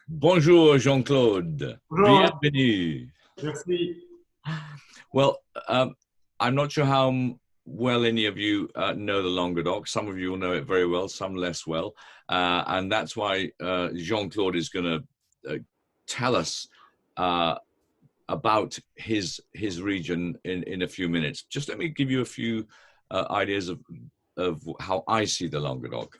Bonjour, Jean-Claude. Bonjour, Bienvenue. merci. Well, I'm not sure how well any of you know the Languedoc. Some of you will know it very well, some less well. And that's why Jean-Claude is going to tell us about his region in a few minutes. Just let me give you a few ideas of how I see the Languedoc.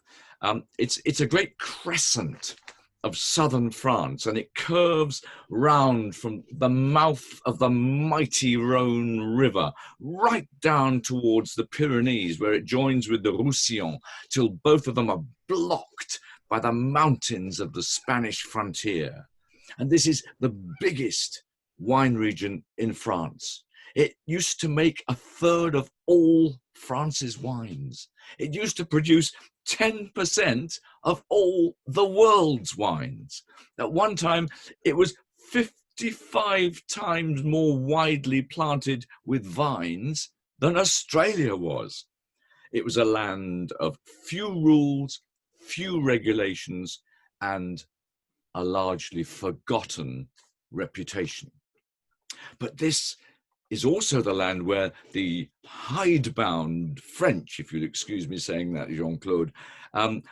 It's a great crescent of southern France, and it curves round from the mouth of the mighty Rhone River right down towards the Pyrenees, where it joins with the Roussillon, till both of them are blocked by the mountains of the Spanish frontier. And this is the biggest wine region in France. It used to make a third of all France's wines. It used to produce 10% of all the world's wines. At one time, it was 55 times more widely planted with vines than Australia was. It was a land of few rules, few regulations, and a largely forgotten reputation. But this is also the land where the hidebound French, if you'll excuse me saying that, Jean-Claude,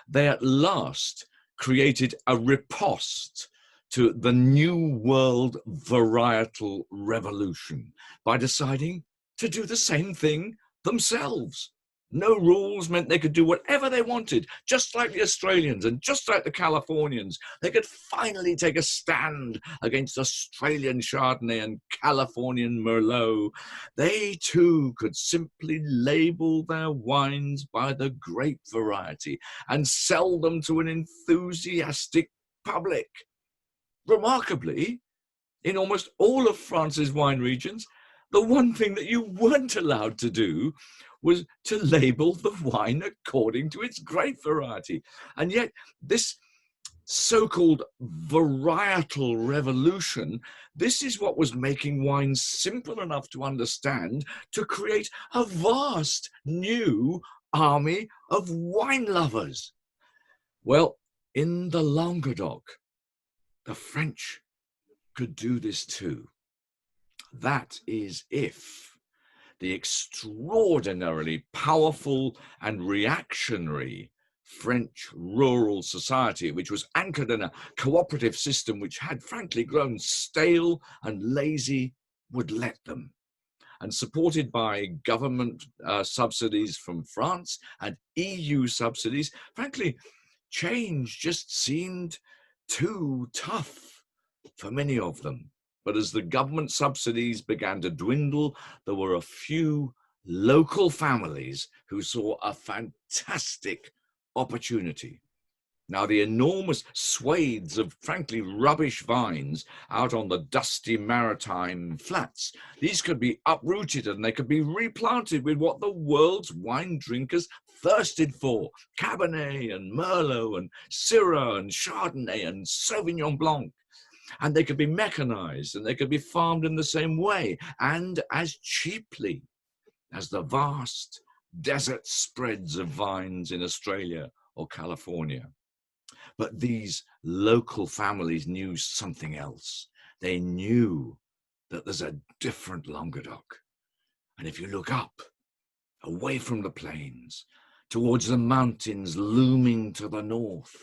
they at last created a riposte to the New World varietal revolution by deciding to do the same thing themselves. No rules meant they could do whatever they wanted, just like the Australians and just like the Californians. They could finally take a stand against Australian Chardonnay and Californian Merlot. They too could simply label their wines by the grape variety and sell them to an enthusiastic public. Remarkably, in almost all of France's wine regions, the one thing that you weren't allowed to do was to label the wine according to its grape variety. And yet this so-called varietal revolution, this is what was making wine simple enough to understand to create a vast new army of wine lovers. Well, in the Languedoc, the French could do this too. That is if the extraordinarily powerful and reactionary French rural society, which was anchored in a cooperative system which had frankly grown stale and lazy, would let them. And supported by government subsidies from France and EU subsidies, frankly, change just seemed too tough for many of them. But as the government subsidies began to dwindle, there were a few local families who saw a fantastic opportunity. Now, the enormous swathes of frankly rubbish vines out on the dusty maritime flats, these could be uprooted and they could be replanted with what the world's wine drinkers thirsted for: Cabernet and Merlot and Syrah and Chardonnay and Sauvignon Blanc. And they could be mechanized and they could be farmed in the same way and as cheaply as the vast desert spreads of vines in Australia or California. But these local families knew something else. They knew that there's a different Languedoc. And if you look up, away from the plains, towards the mountains looming to the north,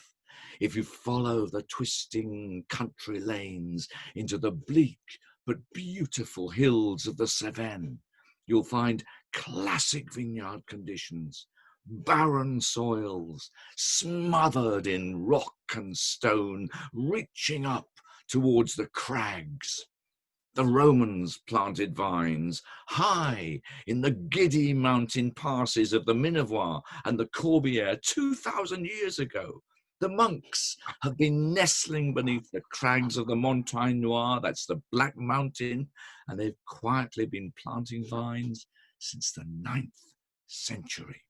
if you follow the twisting country lanes into the bleak but beautiful hills of the Cevennes, you'll find classic vineyard conditions, barren soils, smothered in rock and stone, reaching up towards the crags. The Romans planted vines high in the giddy mountain passes of the Minervois and the Corbière 2,000 years ago. The monks have been nestling beneath the crags of the Montagne Noire, that's the Black Mountain, and they've quietly been planting vines since the 9th century.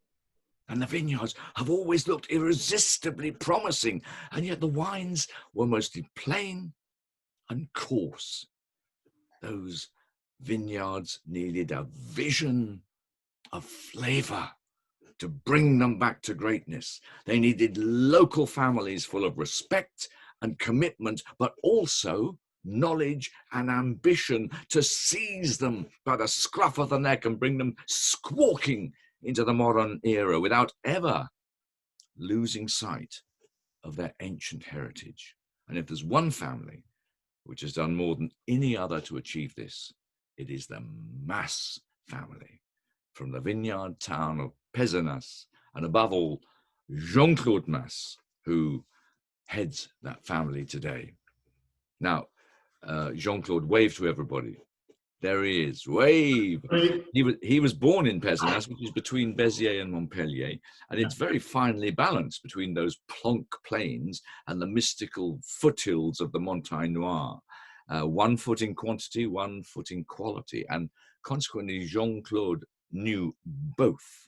And the vineyards have always looked irresistibly promising, and yet the wines were mostly plain and coarse. Those vineyards needed a vision of flavor to bring them back to greatness. They needed local families full of respect and commitment, but also knowledge and ambition to seize them by the scruff of the neck and bring them squawking into the modern era without ever losing sight of their ancient heritage. And if there's one family which has done more than any other to achieve this, it is the Mas family, from the vineyard town of Pézenas, and above all, Jean-Claude Mas, who heads that family today. Now, Jean-Claude, wave to everybody. There he is, wave. He was born in Pézenas, which is between Béziers and Montpellier, and it's very finely balanced between those plonk plains and the mystical foothills of the Montagne Noire. 1 foot in quantity, 1 foot in quality, and consequently Jean-Claude knew both.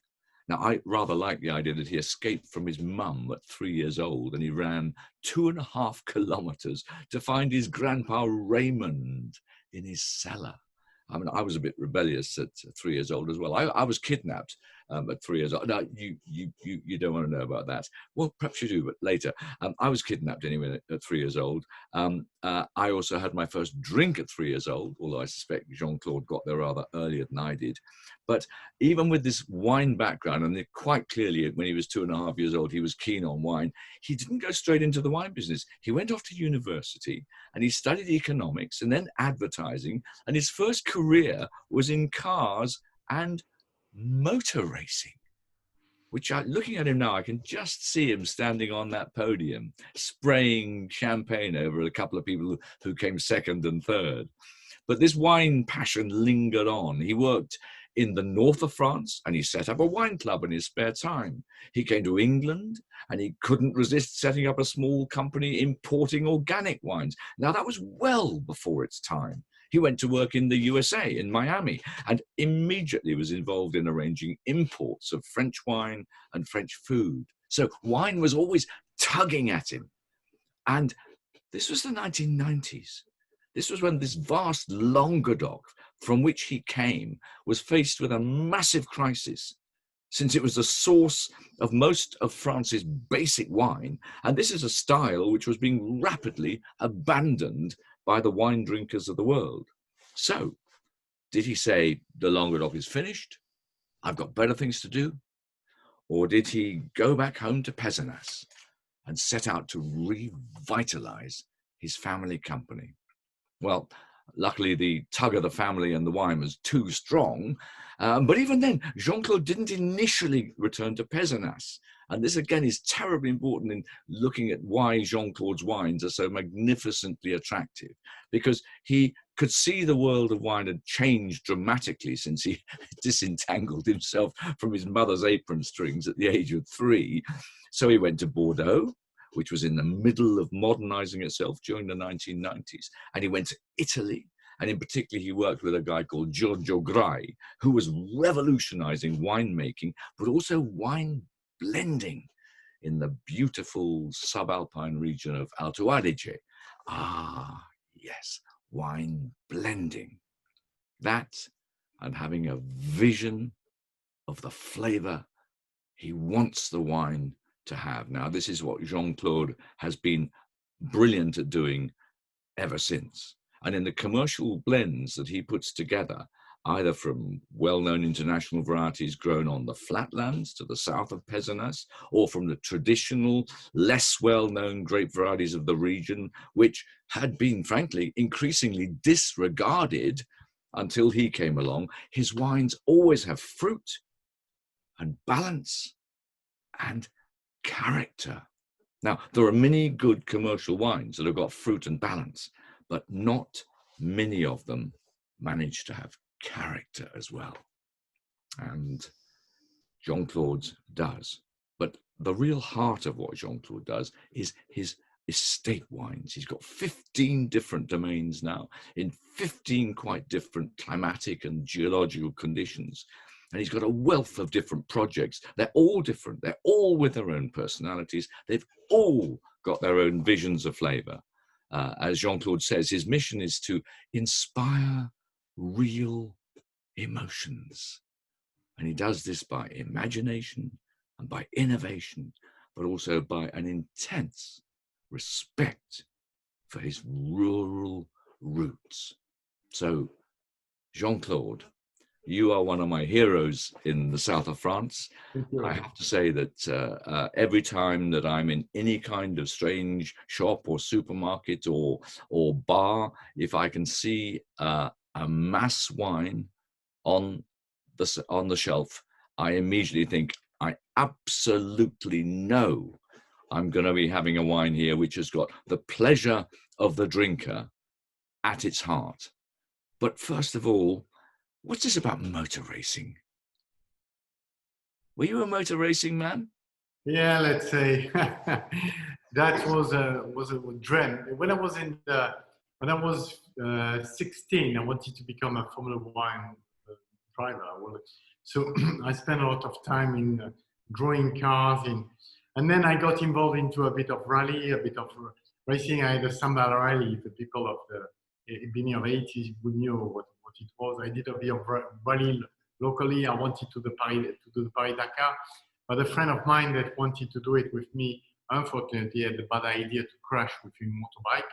Now, I rather like the idea that he escaped from his mum at 3 years old and he ran 2.5 kilometers to find his grandpa Raymond in his cellar. I mean, I was a bit rebellious at 3 years old as well. I was kidnapped at 3 years old. No, you don't want to know about that. Well, perhaps you do, but later. I was kidnapped anyway at 3 years old. I also had my first drink at 3 years old, although I suspect Jean-Claude got there rather earlier than I did. But even with this wine background, and quite clearly when he was 2.5 years old, he was keen on wine, he didn't go straight into the wine business. He went off to university and he studied economics and then advertising, and his first career was in cars and motor racing, which looking at him now, I can just see him standing on that podium, spraying champagne over a couple of people who came second and third. But this wine passion lingered on. He worked in the north of France and he set up a wine club in his spare time. He came to England and he couldn't resist setting up a small company importing organic wines. Now that was well before its time. He went to work in the USA, in Miami, and immediately was involved in arranging imports of French wine and French food. So wine was always tugging at him. And this was the 1990s. This was when this vast Languedoc, from which he came, was faced with a massive crisis, since it was the source of most of France's basic wine. And this is a style which was being rapidly abandoned by the wine drinkers of the world. So, did he say, the Languedoc is finished, I've got better things to do? Or did he go back home to Pézenas and set out to revitalize his family company? Well, luckily the tug of the family and the wine was too strong. But even then, Jean-Claude didn't initially return to Pézenas. And this again is terribly important in looking at why Jean-Claude's wines are so magnificently attractive, because he could see the world of wine had changed dramatically since he disentangled himself from his mother's apron strings at the age of 3. So he went to Bordeaux, which was in the middle of modernizing itself during the 1990s. And he went to Italy. And in particular, he worked with a guy called Giorgio Grai, who was revolutionizing winemaking, but also wine blending in the beautiful subalpine region of Alto Adige. Ah, yes, wine blending. That, and having a vision of the flavor he wants the wine to have. Now, this is what Jean-Claude has been brilliant at doing ever since. And in the commercial blends that he puts together, either from well-known international varieties grown on the flatlands to the south of Pézenas, or from the traditional, less well-known grape varieties of the region, which had been, frankly, increasingly disregarded until he came along, his wines always have fruit and balance and character. Now, there are many good commercial wines that have got fruit and balance, but not many of them manage to have character as well. And Jean-Claude's does. But the real heart of what Jean-Claude does is his estate wines. He's got 15 different domains now in 15 quite different climatic and geological conditions. And he's got a wealth of different projects. They're all different. They're all with their own personalities. They've all got their own visions of flavor. As Jean-Claude says, his mission is to inspire real emotions. And he does this by imagination and by innovation, but also by an intense respect for his rural roots. So, Jean-Claude, you are one of my heroes in the south of France. I have to say that every time that I'm in any kind of strange shop or supermarket or bar, if I can see a mass wine on the shelf, I immediately think, I absolutely know I'm going to be having a wine here which has got the pleasure of the drinker at its heart. But first of all, what's this about motor racing? Were you a motor racing man? Yeah, let's say that was a dream. When I was 16, I wanted to become a Formula One driver. So I spent a lot of time in drawing cars, and then I got involved into a bit of rally, a bit of racing. I had a Samba rally. The people of the beginning of 80s would know what it was. I did a bit of rally locally. I wanted to do the Paris-Dakar, but a friend of mine that wanted to do it with me, unfortunately, had the bad idea to crash with his motorbike.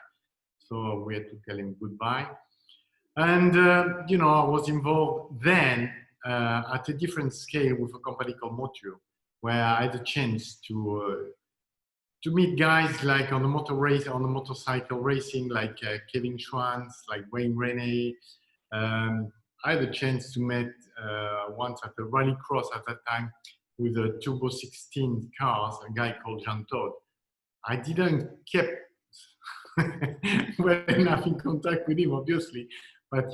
So we had to tell him goodbye. And, I was involved then at a different scale with a company called Motu, where I had a chance to meet guys like on the motorcycle racing, like Kevin Schwantz, like Wayne Rennie. I had a chance to meet once at the rallycross at that time with a Turbo 16 cars, a guy called Jean-Claude. I didn't keep well enough in contact with him, obviously, but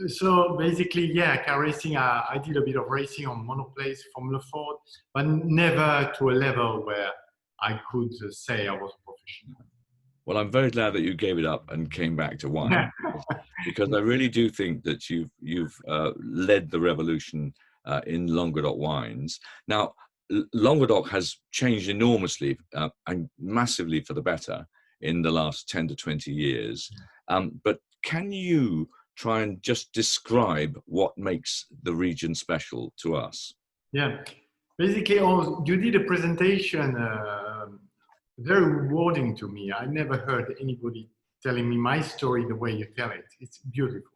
so basically, yeah, car racing. I did a bit of racing on monoplace, Formula Ford, but never to a level where I could say I was a professional. Well, I'm very glad that you gave it up and came back to wine, because I really do think that you've led the revolution in Languedoc wines. Now, Languedoc has changed enormously and massively for the better in the last 10 to 20 years. But can you try and just describe what makes the region special to us? Yeah, basically, you did a presentation, very rewarding to me. I never heard anybody telling me my story the way you tell it. It's beautiful.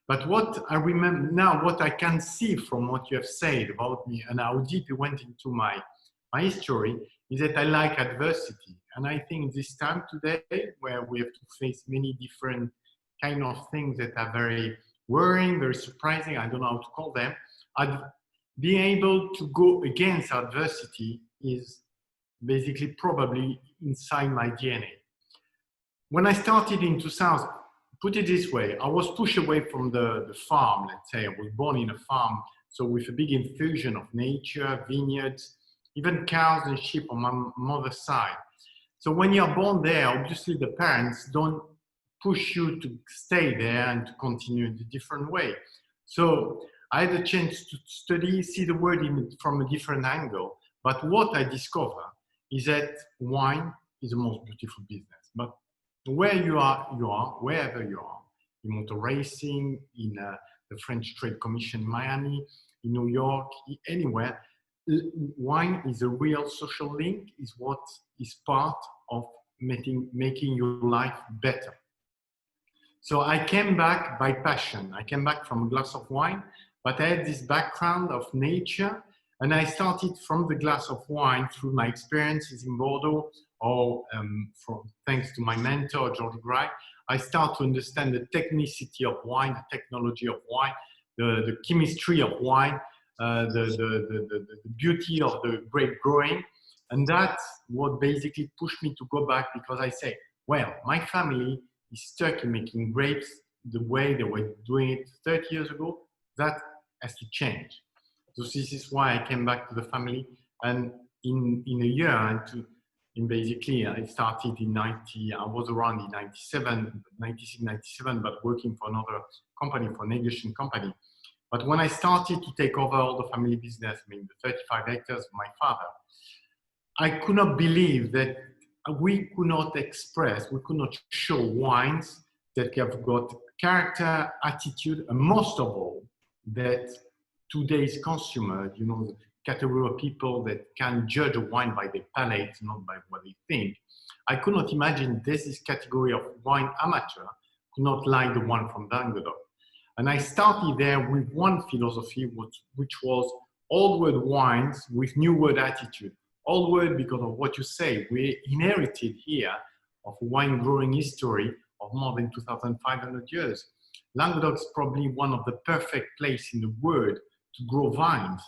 But what I remember now, what I can see from what you have said about me and how deep you went into my story, is that I like adversity. And I think this time today, where we have to face many different kind of things that are very worrying, very surprising, I don't know how to call them, being able to go against adversity is basically probably inside my DNA. When I started in 2000, put it this way, I was pushed away from the farm, let's say. I was born in a farm, so with a big infusion of nature, vineyards, even cows and sheep on my mother's side. So when you're born there, obviously the parents don't push you to stay there and to continue in a different way. So I had a chance to study, see the world from a different angle. But what I discover is that wine is the most beautiful business. But where you are, wherever you are, in motor racing, in the French Trade Commission in Miami, in New York, anywhere, wine is a real social link, is what is part of making your life better. So I came back by passion. I came back from a glass of wine, but I had this background of nature, and I started from the glass of wine through my experiences in Bordeaux, or thanks to my mentor, George Gray, I start to understand the technicity of wine, the technology of wine, the chemistry of wine, the beauty of the grape growing. And that's what basically pushed me to go back, because I say, well, my family is stuck in making grapes the way they were doing it 30 years ago. That has to change. So this is why I came back to the family. And in a year, basically, I started in 90, I was around in 96, 97, but working for another company, for a negation company. But when I started to take over all the family business, I mean, the 35 hectares of my father, I could not believe that we could not show wines that have got character, attitude, and most of all, that today's consumer, category of people that can judge a wine by their palate, not by what they think. I could not imagine this category of wine amateur could not like the one from Languedoc. And I started there with one philosophy, which was old world wines with new world attitude. Old world because of what you say. We inherited here of wine growing history of more than 2,500 years. Languedoc is probably one of the perfect place in the world to grow vines.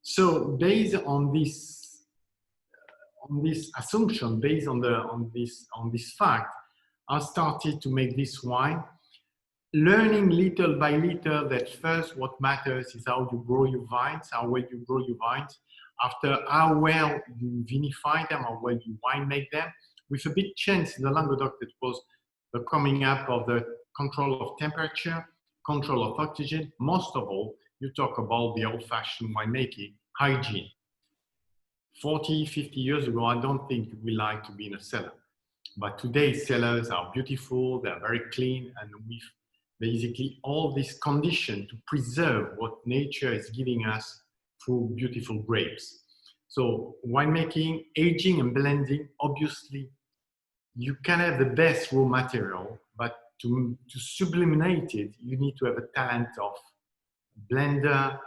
So based on this assumption, based on this fact, I started to make this wine, learning little by little that first what matters is how you grow your vines, how well you grow your vines, after how well you vinify them, how well you wine make them, with a big change in the Languedoc that was the coming up of the control of temperature, control of oxygen. Most of all, you talk about the old-fashioned winemaking, hygiene. 40, 50 years ago, I don't think we like to be in a cellar. But today, cellars are beautiful, they're very clean, and with basically all this condition to preserve what nature is giving us through beautiful grapes. So winemaking, aging and blending, obviously, you can have the best raw material, but to sublimate it, you need to have a talent of blender,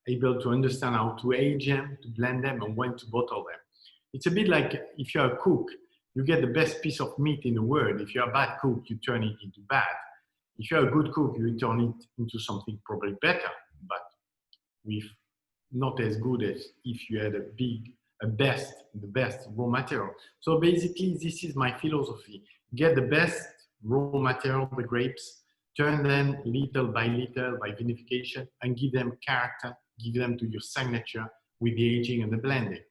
able to understand how to age them, to blend them, and when to bottle them. It's a bit like if you're a cook, you get the best piece of meat in the world. If you're a bad cook, you turn it into bad. If you're a good cook, you turn it into something probably better, but with not as good as if you had the best raw material. So basically, this is my philosophy. Get the best raw material, the grapes, turn them little by vinification, and give them character, give them to your signature with the aging and the blending.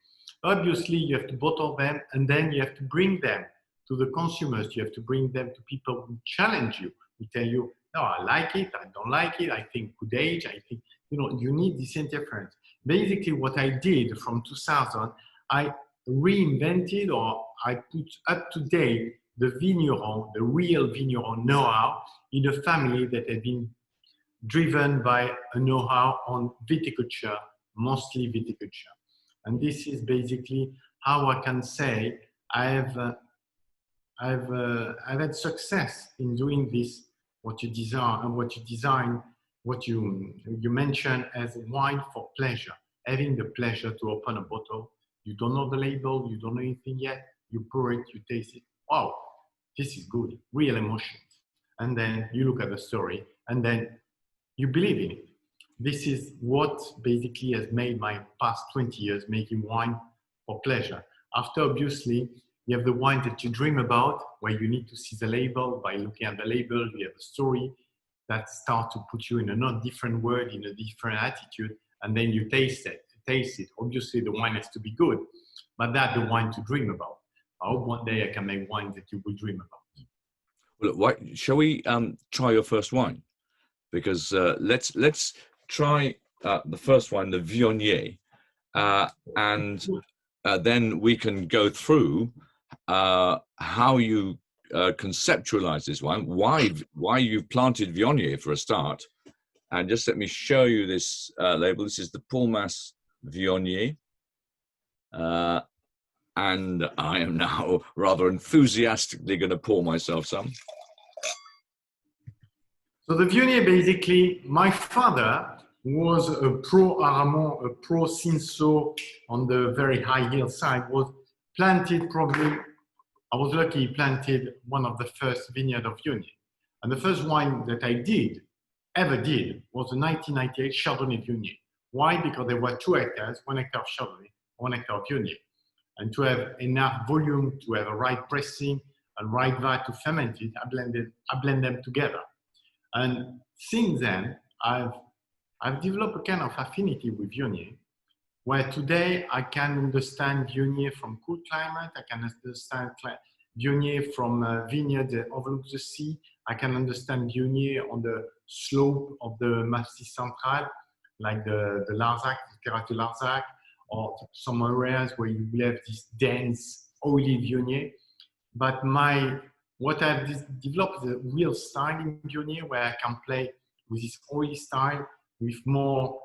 Obviously, you have to bottle them, and then you have to bring them to the consumers. You have to bring them to people who challenge you, who tell you, no, I like it, I don't like it, I think good age, I think, you need this interference. Basically, what I did from 2000, I reinvented, or I put up to date the vigneron, the real vigneron know-how in a family that had been driven by a know-how on viticulture, mostly viticulture. And this is basically how I can say I've had success in doing this, what you design, what you mentioned as wine for pleasure, having the pleasure to open a bottle. You don't know the label, you don't know anything yet, you pour it, you taste it. Wow, this is good, real emotions. And then you look at the story and then you believe in it. This is what basically has made my past 20 years making wine for pleasure. After, obviously, you have the wine that you dream about, where you need to see the label. By looking at the label, you have a story that starts to put you in a different world, in a different attitude, and then you taste it. Obviously, the wine has to be good, but that's the wine to dream about. I hope one day I can make wine that you will dream about. Well, shall we try your first wine? Because let's try the first wine, the Viognier, and then we can go through how you conceptualize this wine, why you planted Viognier for a start, and just let me show you this label. This is the Palmas Viognier, and I am now rather enthusiastically going to pour myself some. So the Viognier, basically, my father was a pro Aramon, a pro Cinsault on the very high hillside, was planted probably, I was lucky, he planted one of the first vineyard of Viognier. And the first wine that I ever did, was the 1998 Chardonnay Viognier. Why? Because there were 2 hectares, 1 hectare of Chardonnay, 1 hectare of Viognier. And to have enough volume, to have a right pressing and right vat to ferment it, I blend them together. And since then, I've developed a kind of affinity with Viognier, where today I can understand Viognier from cool climate, I can understand Viognier from vineyards that overlook the sea, I can understand Viognier on the slope of the Massif Central, like the Larzac, the Terrasse de Larzac, or some areas where you will have this dense, oily Viognier. But what I've developed is a real style in Viognier where I can play with this oily style with more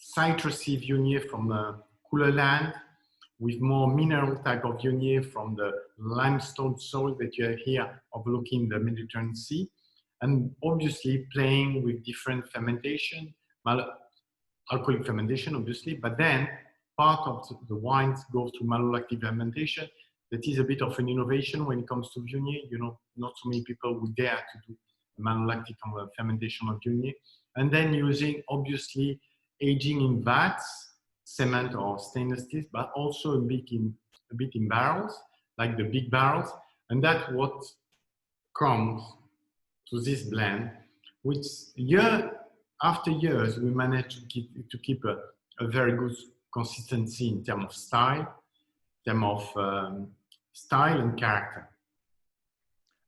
citrusy Viognier from the cooler land, with more mineral type of Viognier from the limestone soil that you have here overlooking the Mediterranean Sea. And obviously playing with different fermentation, alcoholic fermentation, obviously, but then part of the wines go through malolactic fermentation. That is a bit of an innovation when it comes to Viognier. You know, not so many people would dare to do malolactic fermentation of Viognier. And then using, obviously, aging in vats, cement or stainless steel, but also a bit in barrels, like the big barrels. And that's what comes to this blend, which year after years, we managed to keep a very good consistency in terms of style, style and character.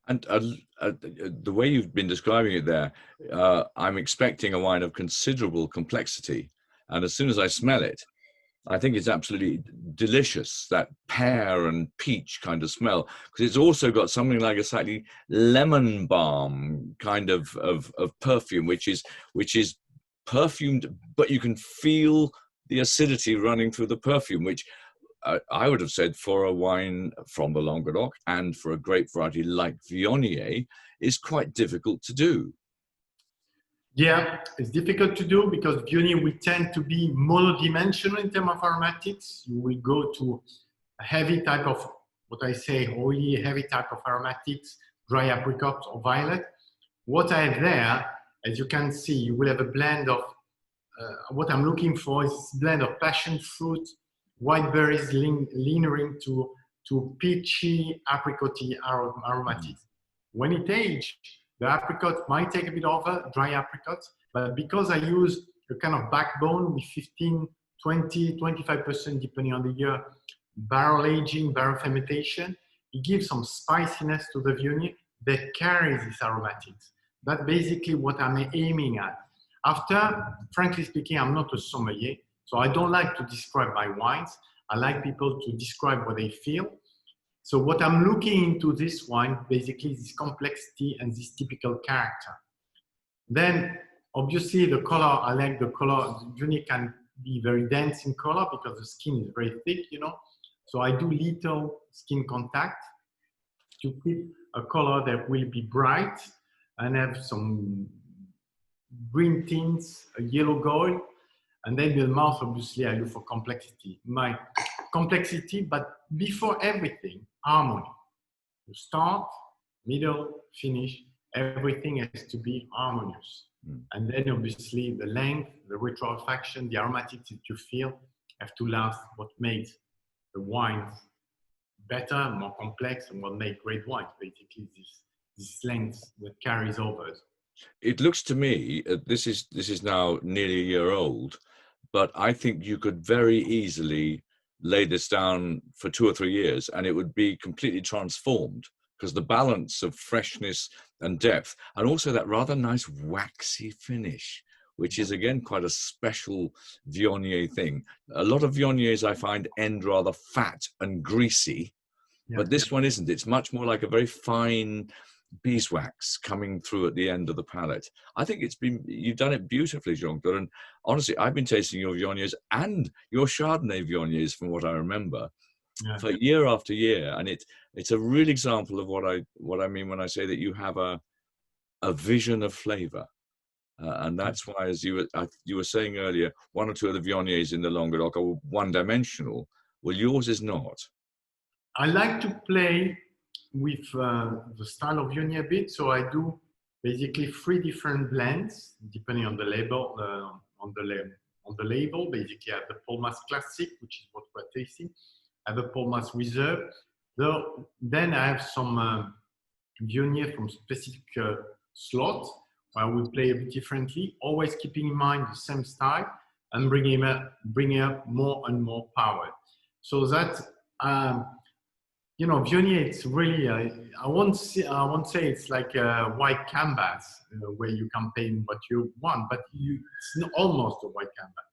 And the way you've been describing it there, I'm expecting a wine of considerable complexity. And as soon as I smell it, I think it's absolutely delicious, that pear and peach kind of smell, because it's also got something like a slightly lemon balm kind of perfume, which is perfumed, but you can feel the acidity running through the perfume, which I would have said for a wine from the Languedoc and for a grape variety like Viognier is quite difficult to do. Yeah, it's difficult to do because Viognier, we tend to be monodimensional in terms of aromatics. You will go to a heavy type of, what I say, oily, heavy type of aromatics, dry apricot or violet. What I have there, as you can see, you will have a blend of, what I'm looking for is a blend of passion fruit, white berries leaning to peachy, apricotty aromatics. When it ages, the apricot might take a bit over, dry apricot, but because I use a kind of backbone with 15, 20, 25%, depending on the year, barrel aging, barrel fermentation, it gives some spiciness to the Viognier that carries these aromatics. That's basically what I'm aiming at. After, frankly speaking, I'm not a sommelier, so I don't like to describe my wines. I like people to describe what they feel. So what I'm looking into this wine, basically, is this complexity and this typical character. Then, obviously, the color, I like the color. Viognier can be very dense in color because the skin is very thick, you know. So I do little skin contact to keep a color that will be bright and have some green tints, a yellow gold. And then the mouth, obviously, I look for complexity. My complexity, but before everything, harmony. You start, middle, finish, everything has to be harmonious. And then obviously the length, the retrofaction, the aromatics that you feel have to last. What makes the wines better, more complex, and what makes great wines, basically this length that carries over. It looks to me, this is now nearly a year old, but I think you could very easily lay this down for 2 or 3 years and it would be completely transformed, because the balance of freshness and depth, and also that rather nice waxy finish, which is again quite a special Viognier thing. A lot of Viogniers I find end rather fat and greasy, but this one isn't. It's much more like a very fine beeswax coming through at the end of the palate. I think you've done it beautifully, Jean-Claude. And honestly, I've been tasting your Viogniers and your Chardonnay Viogniers from what I remember for year after year. And it's a real example of what I mean when I say that you have a vision of flavor. And that's why, as you were saying earlier, 1 or 2 of the Viogniers in the Languedoc are one-dimensional. Well, yours is not. I like to play with the style of Viognier a bit, so I do basically 3 different blends depending on the label. On the label, basically, I have the Polmas Classic, which is what we're tasting. I have a Polmas Reserve. Then I have some Viognier from specific slot, where I will play a bit differently, always keeping in mind the same style and bringing up more and more power. So that. You know, Viognier, it's really, I won't say it's like a white canvas where you can paint what you want, but it's almost a white canvas.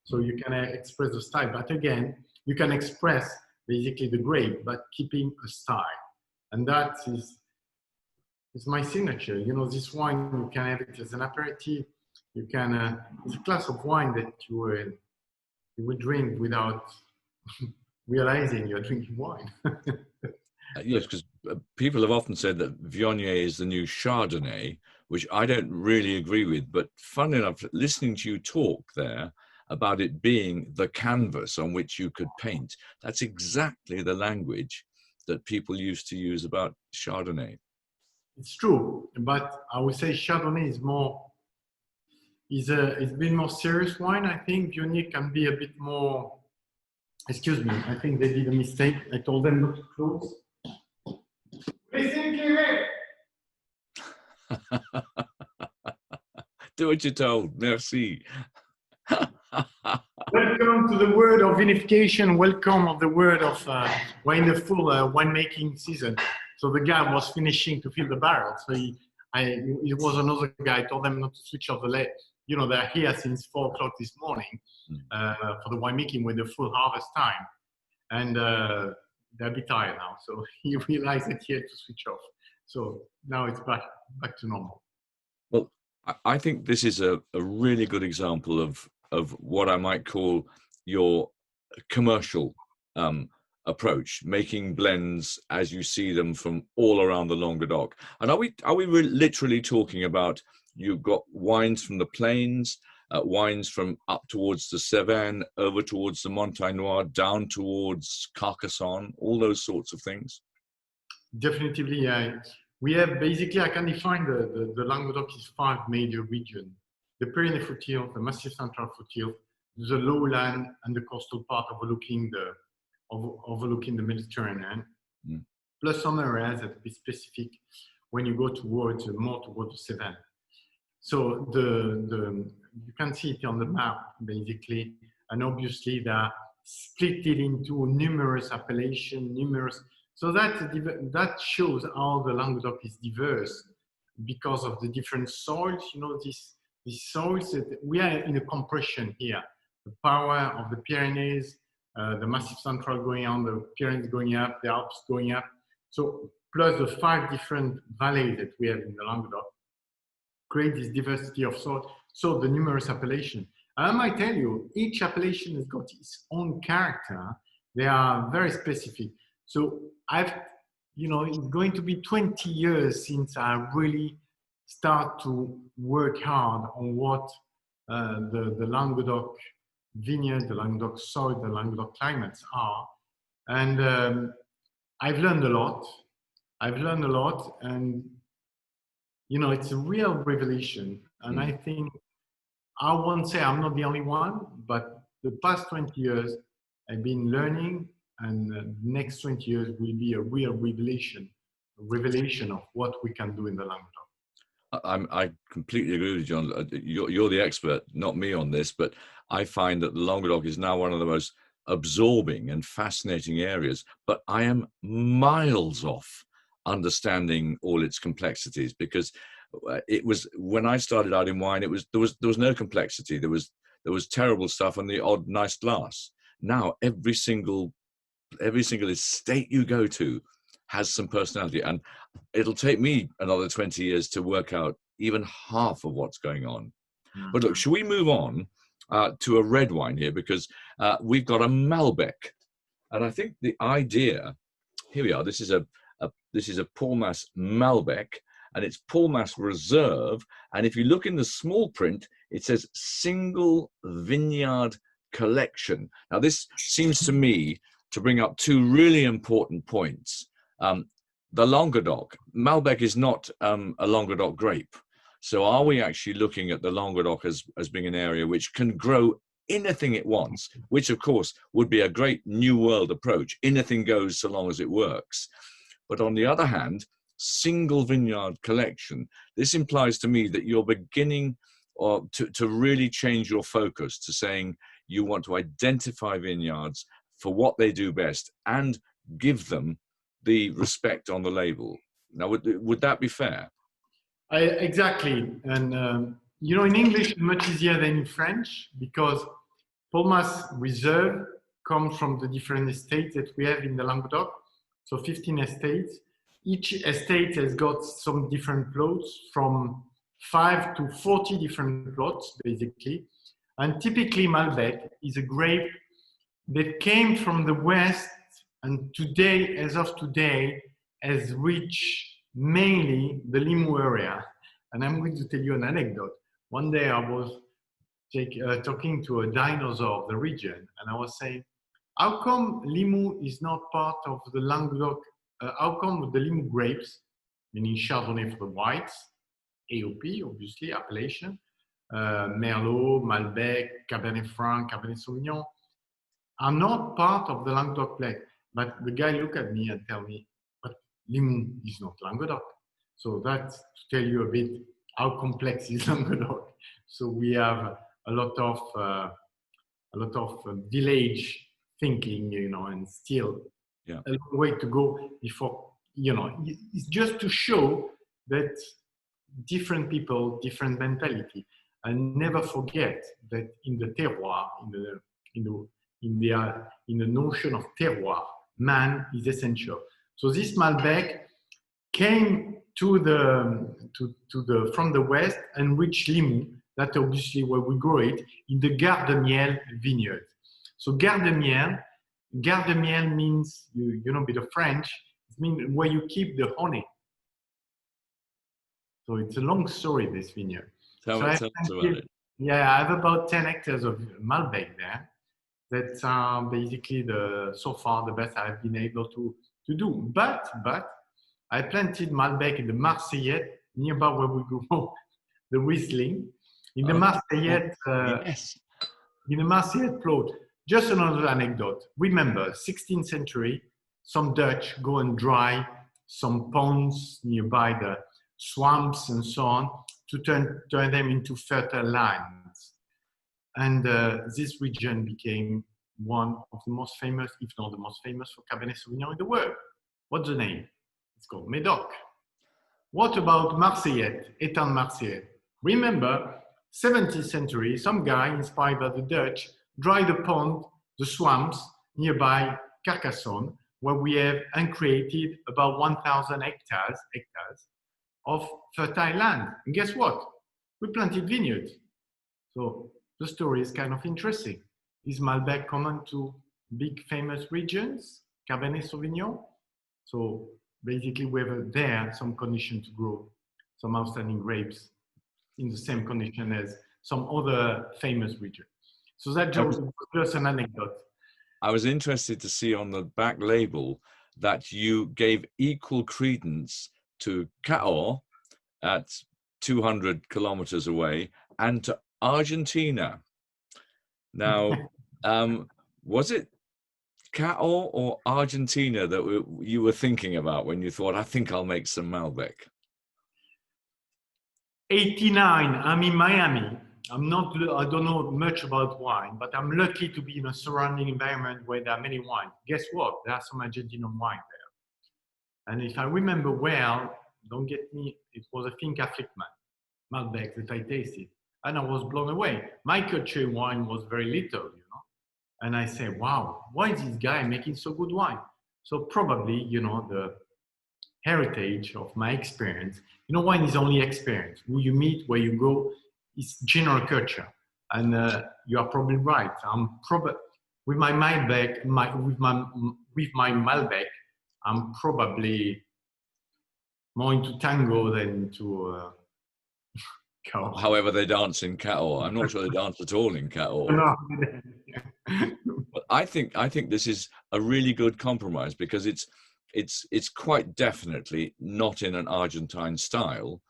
So you can express the style, but again, you can express basically the grape, but keeping a style. And that is my signature. You know, this wine, you can have it as an aperitif, You can, it's a glass of wine that you would drink without realizing you're drinking wine. Yes, because people have often said that Viognier is the new Chardonnay, which I don't really agree with. But fun enough, listening to you talk there about it being the canvas on which you could paint, that's exactly the language that people used to use about Chardonnay. It's true, but I would say Chardonnay is more, it's been more serious wine. I think Viognier can be a bit more, excuse me, I think they did a mistake. I told them not to close. Do what you're told. Merci. Welcome to the world of vinification. Welcome of the world of wonderful winemaking season. So the guy was finishing to fill the barrel. So it was another guy. I told them not to switch off the light. You know, they're here since 4 o'clock this morning for the winemaking with the full harvest time. And they're a bit tired now. So he realized that he had to switch off. So now it's back to normal. Well, I think this is a really good example of what I might call your commercial approach, making blends as you see them from all around the Languedoc. And are we literally talking about, you've got wines from the plains, wines from up towards the Cevennes, over towards the Montaignois, down towards Carcassonne, all those sorts of things? Definitely, we have basically, I can define the Languedoc is 5 major regions: the Pyrenees foothills, the Massif Central foothills, the lowland, and the coastal part overlooking the Mediterranean. Plus some areas that be specific when you go towards more towards the Cevennes. So you can see it on the map basically, and obviously they're split it into numerous appellations, so that shows how the Languedoc is diverse because of the different soils. You know, these soils, we are in a compression here. The power of the Pyrenees, the Massif Central going on, the Pyrenees going up, the Alps going up. So plus the 5 different valleys that we have in the Languedoc create this diversity of soil. So the numerous appellations. I might tell you, each appellation has got its own character. They are very specific. So it's going to be 20 years since I really start to work hard on what the Languedoc vineyard, the Languedoc soil, the Languedoc climates are. And I've learned a lot. And, you know, it's a real revelation. And I think, I won't say I'm not the only one, but the past 20 years I've been learning, and the next 20 years will be a real revelation of what we can do in the Languedoc. I completely agree with you, John. You're the expert, not me on this, but I find that the Languedoc is now one of the most absorbing and fascinating areas, but I am miles off understanding all its complexities, because it was, when I started out in wine, there was no complexity. There was terrible stuff and the odd nice glass. Now every single estate you go to has some personality, and it'll take me another 20 years to work out even half of what's going on. But look, should we move on to a red wine here, because we've got a Malbec, and I think the idea, here we are, this is a Palmas Malbec, and it's Palmas Reserve, and if you look in the small print, it says single vineyard collection. Now this seems to me to bring up 2 really important points. The Languedoc, Malbec is not a Languedoc grape. So are we actually looking at the Languedoc as being an area which can grow anything it wants, which of course would be a great new world approach. Anything goes so long as it works. But on the other hand, single vineyard collection, this implies to me that you're beginning to really change your focus to saying you want to identify vineyards for what they do best and give them the respect on the label. Now, would that be fair? Exactly. And, you know, in English, it's much easier than in French, because Palmas Reserve comes from the different estates that we have in the Languedoc. So 15 estates. Each estate has got some different plots, from 5 to 40 different plots, basically. And typically Malbec is a grape that came from the West and today, as of today, has reached mainly the Limoux area. And I'm going to tell you an anecdote. One day I was talking to a dinosaur of the region, and I was saying, how come Limoux is not part of the Languedoc? How come the Limoux grapes, meaning Chardonnay for the whites, AOP, obviously, appellation, Merlot, Malbec, Cabernet Franc, Cabernet Sauvignon, are not part of the Languedoc plate? But the guy looked at me and tell me, but Limoux is not Languedoc. So that's to tell you a bit how complex is Languedoc. So we have a lot of village thinking, you know, and still a long way to go before, you know, it's just to show that different people, different mentality, and never forget that in the terroir, in the notion of terroir, man is essential. So this Malbec came from the west and reached Limoux. That's obviously where we grow it, in the Garde-Miel vineyard. So Garde-Miel means, you know a bit of French, it means where you keep the honey. So it's a long story, this vineyard. Tell us about it. Yeah, I have about 10 hectares of Malbec there. That's basically so far the best I've been able to do. But I planted Malbec in the Marseillais, nearby where we grow the Riesling. In the Marseillais, in the Marseillais plot. Just another anecdote. Remember, 16th century, some Dutch go and dry some ponds nearby the swamps and so on to turn them into fertile lands. And this region became one of the most famous, if not the most famous, for Cabernet Sauvignon in the world. What's the name? It's called Médoc. What about Marseillais, Étang Marseillais? Remember, 17th century, some guy inspired by the Dutch dried the pond, the swamps nearby Carcassonne, where we have uncreated about 1,000 hectares of fertile land. And guess what? We planted vineyards. So the story is kind of interesting. Is Malbec common to big famous regions, Cabernet Sauvignon? So basically we have there some condition to grow some outstanding grapes in the same condition as some other famous region. So that just an anecdote. I was interested to see on the back label that you gave equal credence to Cahors at 200 kilometers away and to Argentina. Now, was it Cahors or Argentina that you were thinking about when you thought, I think I'll make some Malbec? 89, I'm in Miami. I don't know much about wine, but I'm lucky to be in a surrounding environment where there are many wines. Guess what? There are some Argentinian wine there. And if I remember well, don't get me, it was a Finca Flickman Malbec that I tasted. And I was blown away. My culture wine was very little, you know. And I say, wow, why is this guy making so good wine? So probably, you know, the heritage of my experience. You know, wine is only experience. Who you meet, where you go, it's general culture. And you are probably right. I'm probably, with my Malbec, with my Malbec, I'm probably more into tango than into Cahors. However they dance in Cahors. I'm not sure they dance at all in Cahors. But I think this is a really good compromise because it's quite definitely not in an Argentine style,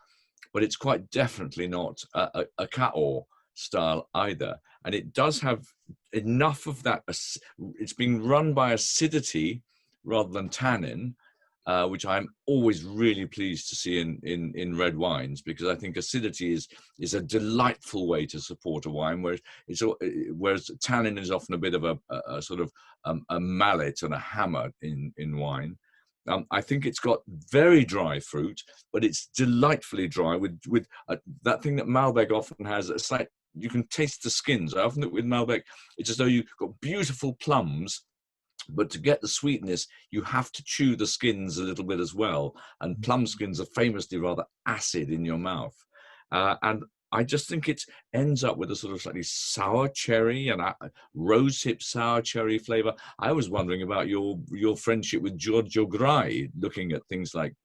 but it's quite definitely not a Cahors style either. And it does have enough of that. It's being run by acidity rather than tannin, which I'm always really pleased to see in red wines, because I think acidity is a delightful way to support a wine, whereas tannin is often a bit of a sort of a mallet and a hammer in wine. I think it's got very dry fruit, but it's delightfully dry with that thing that Malbec often has. It's like you can taste the skins. I often think with Malbec, it's as though you've got beautiful plums, but to get the sweetness, you have to chew the skins a little bit as well. And plum skins are famously rather acid in your mouth. And I just think it ends up with a sort of slightly sour cherry and a rosehip sour cherry flavor. I was wondering about your friendship with Giorgio Grai, looking at things like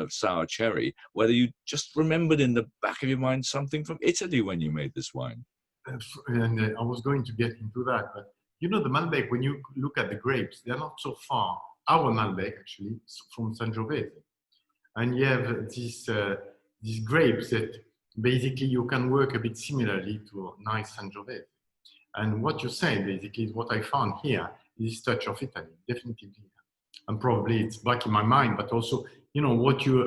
sour cherry, whether you just remembered in the back of your mind something from Italy when you made this wine. And I was going to get into that, but you know, the Malbec, when you look at the grapes, they're not so far. Our Malbec, actually, from Sangiovese. And you have these grapes that basically you can work a bit similarly to a nice Sangiovese. And what you say, basically, is what I found here, is touch of Italy, definitely. And probably it's back in my mind, but also, you know, what you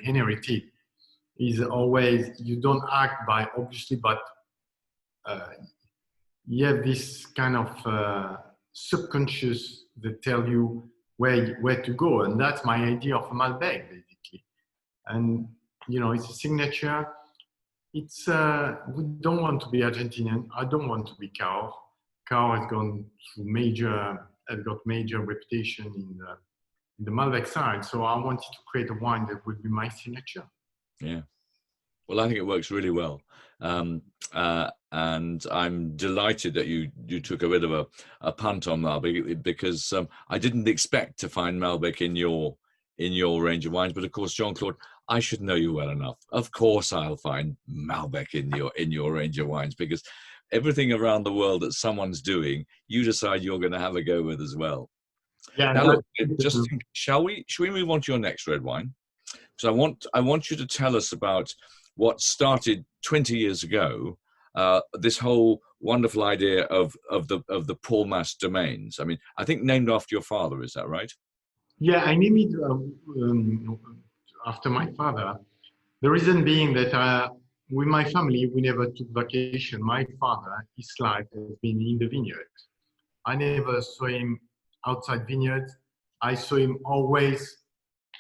inherited is always, you don't act by obviously, but you have this kind of subconscious that tell you where to go, and that's my idea of a Malbec, basically. And you know, it's a signature. It's we don't want to be Argentinian. I don't want to be Cao. Cao has gone through got major reputation in the Malbec side. So I wanted to create a wine that would be my signature. Yeah. Well, I think it works really well. And I'm delighted that you took a bit of a punt on Malbec, because I didn't expect to find Malbec in your range of wines. But of course, Jean-Claude, I should know you well enough. Of course, I'll find Malbec in your range of wines, because everything around the world that someone's doing, you decide you're going to have a go with as well. Yeah. Now, look, shall we move on to your next red wine? So I want you to tell us about what started 20 years ago, this whole wonderful idea of the Paul Mas domains. I mean, I think named after your father, is that right? Yeah, I named it after my father. The reason being that with my family, we never took vacation. My father, his life has been in the vineyard. I never saw him outside vineyards. I saw him always,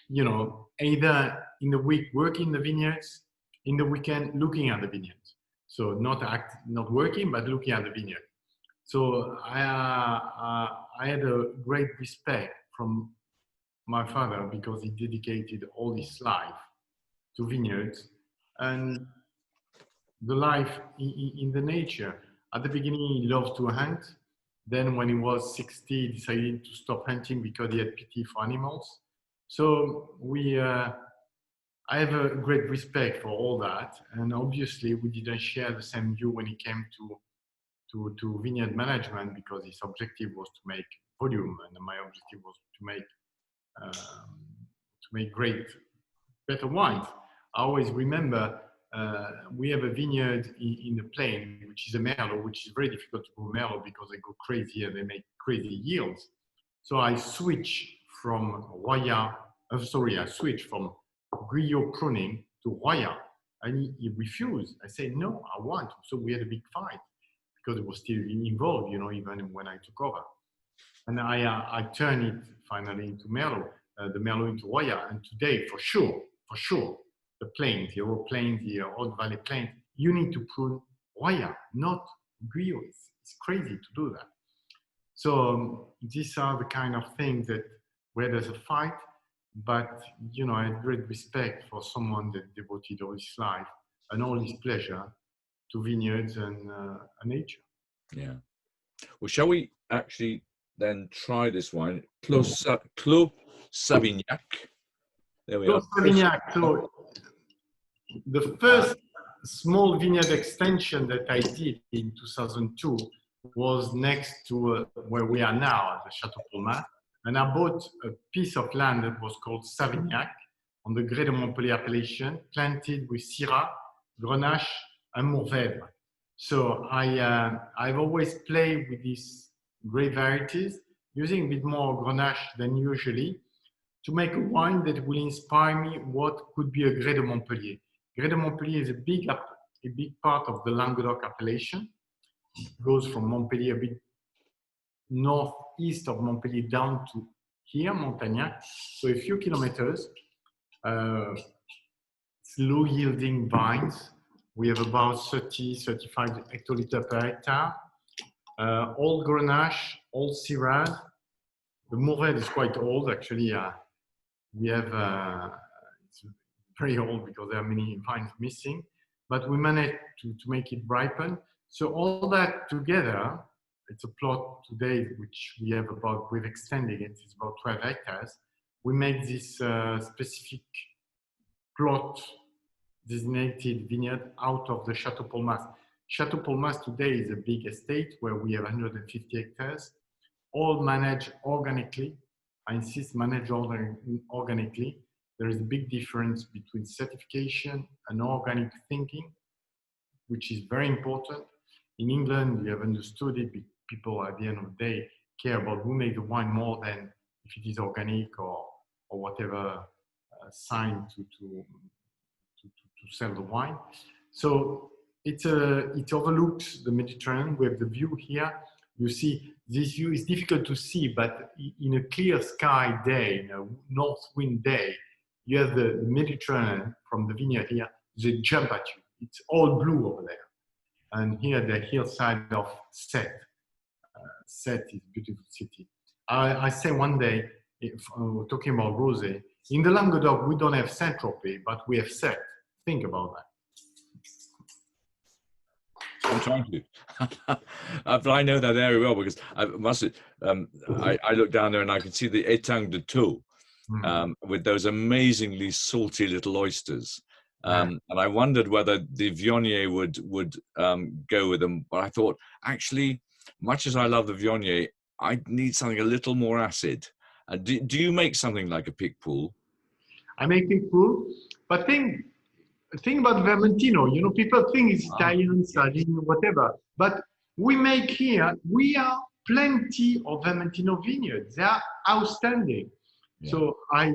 you know, either in the week working in the vineyards, in the weekend looking at the vineyards. So not working, but looking at the vineyard. So I had a great respect from my father, because he dedicated all his life to vineyards and the life in the nature. At the beginning, he loved to hunt. Then when he was 60, he decided to stop hunting because he had pity for animals. So I have a great respect for all that. And obviously we didn't share the same view when it came to vineyard management, because his objective was to make volume and my objective was to make better wines. I always remember we have a vineyard in the plain, which is a Merlot, which is very difficult to grow Merlot because they go crazy and they make crazy yields. So I switched from Guyot pruning to Roya, and he refused. I said, no, I want to. So we had a big fight because it was still involved, you know, even when I took over. And I turned it finally into Merlot, the Merlot into Roya. And today, for sure, the plains, the Euro plains, the Haute Valley plains, you need to prune Roya, not Guyot. It's crazy to do that. So these are the kind of things that where there's a fight, but you know, I had great respect for someone that devoted all his life and all his pleasure to vineyards and nature. Yeah. Well, shall we actually then try this wine, Clos Savignac? There we are. Savignac. So the first small vineyard extension that I did in 2002 was next to where we are now at the Chateau Paul Mas. And I bought a piece of land that was called Savignac on the Grès de Montpellier appellation, planted with Syrah, Grenache, and Mourvèdre. So I've always played with these grape varieties, using a bit more Grenache than usually, to make a wine that will inspire me what could be a Grès de Montpellier. Grès de Montpellier is a big part of the Languedoc appellation. It goes from Montpellier a bit northeast of Montpellier down to here, Montagnac. So a few kilometers, slow yielding vines. We have about 30-35 hectoliters per hectare. Old Grenache, old Syrah. The Mourvèdre is quite old, actually. We have it's very old because there are many vines missing, but we managed to make it ripen. So all that together, it's a plot today which we have about, we've extended it, it's about 12 hectares. We make this specific plot designated vineyard out of the Chateau Polmas. Chateau Polmas today is a big estate where we have 150 hectares, all managed organically. I insist, managed organically. There is a big difference between certification and organic thinking, which is very important. In England, we have understood it. People at the end of the day care about who made the wine more than if it is organic or whatever sign to sell the wine. So it overlooks the Mediterranean. We have the view here. You see, this view is difficult to see, but in a clear sky day, in a north wind day, you have the Mediterranean from the vineyard here. They jump at you. It's all blue over there. And here, the hillside of Sète. Sète is a beautiful city. I say one day, talking about rosé, in the Languedoc, we don't have Saint-Tropez, but we have Sète. Think about that. I'm trying to. But I know that area well because I look down there and I can see the Étang de Thou with those amazingly salty little oysters. And I wondered whether the Viognier would go with them. But I thought, actually, much as I love the Viognier, I need something a little more acid. Do you make something like a Picpoul? I make Picpoul, but think about Vermentino. You know, people think it's Italian, Sardinian, whatever. But we make here, we are plenty of Vermentino vineyards. They are outstanding. Yeah. So I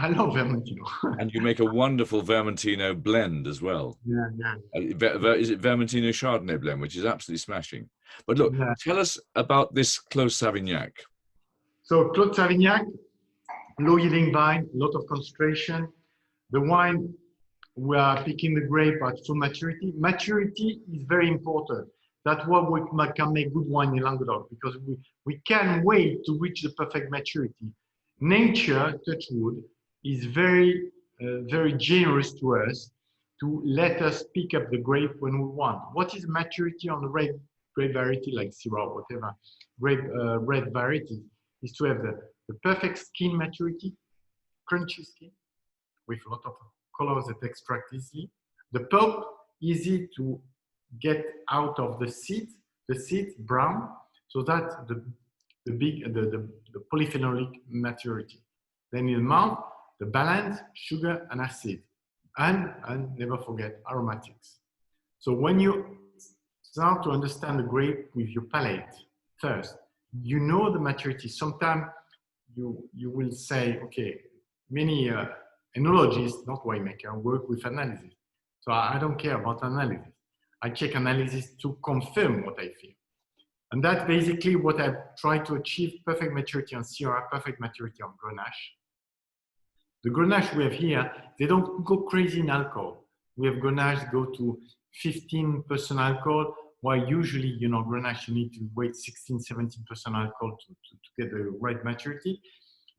love Vermentino. And you make a wonderful Vermentino blend as well. Yeah, yeah. Is it Vermentino Chardonnay blend, which is absolutely smashing. But look, tell us about this Clos Savignac. So Clos Savignac, low yielding vine, a lot of concentration. The wine, we are picking the grape at full maturity. Maturity is very important. That's why we can make good wine in Languedoc, because we can't wait to reach the perfect maturity. Nature, touch wood, is very, very generous to us to let us pick up the grape when we want. What is maturity on the red variety, like Syrah, whatever, red variety, is to have the perfect skin maturity, crunchy skin, with a lot of colors that extract easily. The pulp, easy to get out of the seed brown, so that the polyphenolic maturity. Then in the mouth, the balance, sugar and acid, and never forget aromatics. So when you start to understand the grape with your palate first, you know the maturity. Sometimes you will say, okay, many enologists, not winemaker, work with analysis. So I don't care about analysis. I check analysis to confirm what I feel. And that's basically what I've tried to achieve: perfect maturity on Syrah, perfect maturity on Grenache. The Grenache we have here, they don't go crazy in alcohol. We have Grenache go to 15% alcohol, while usually, you know, Grenache, you need to wait 16-17% alcohol to get the right maturity.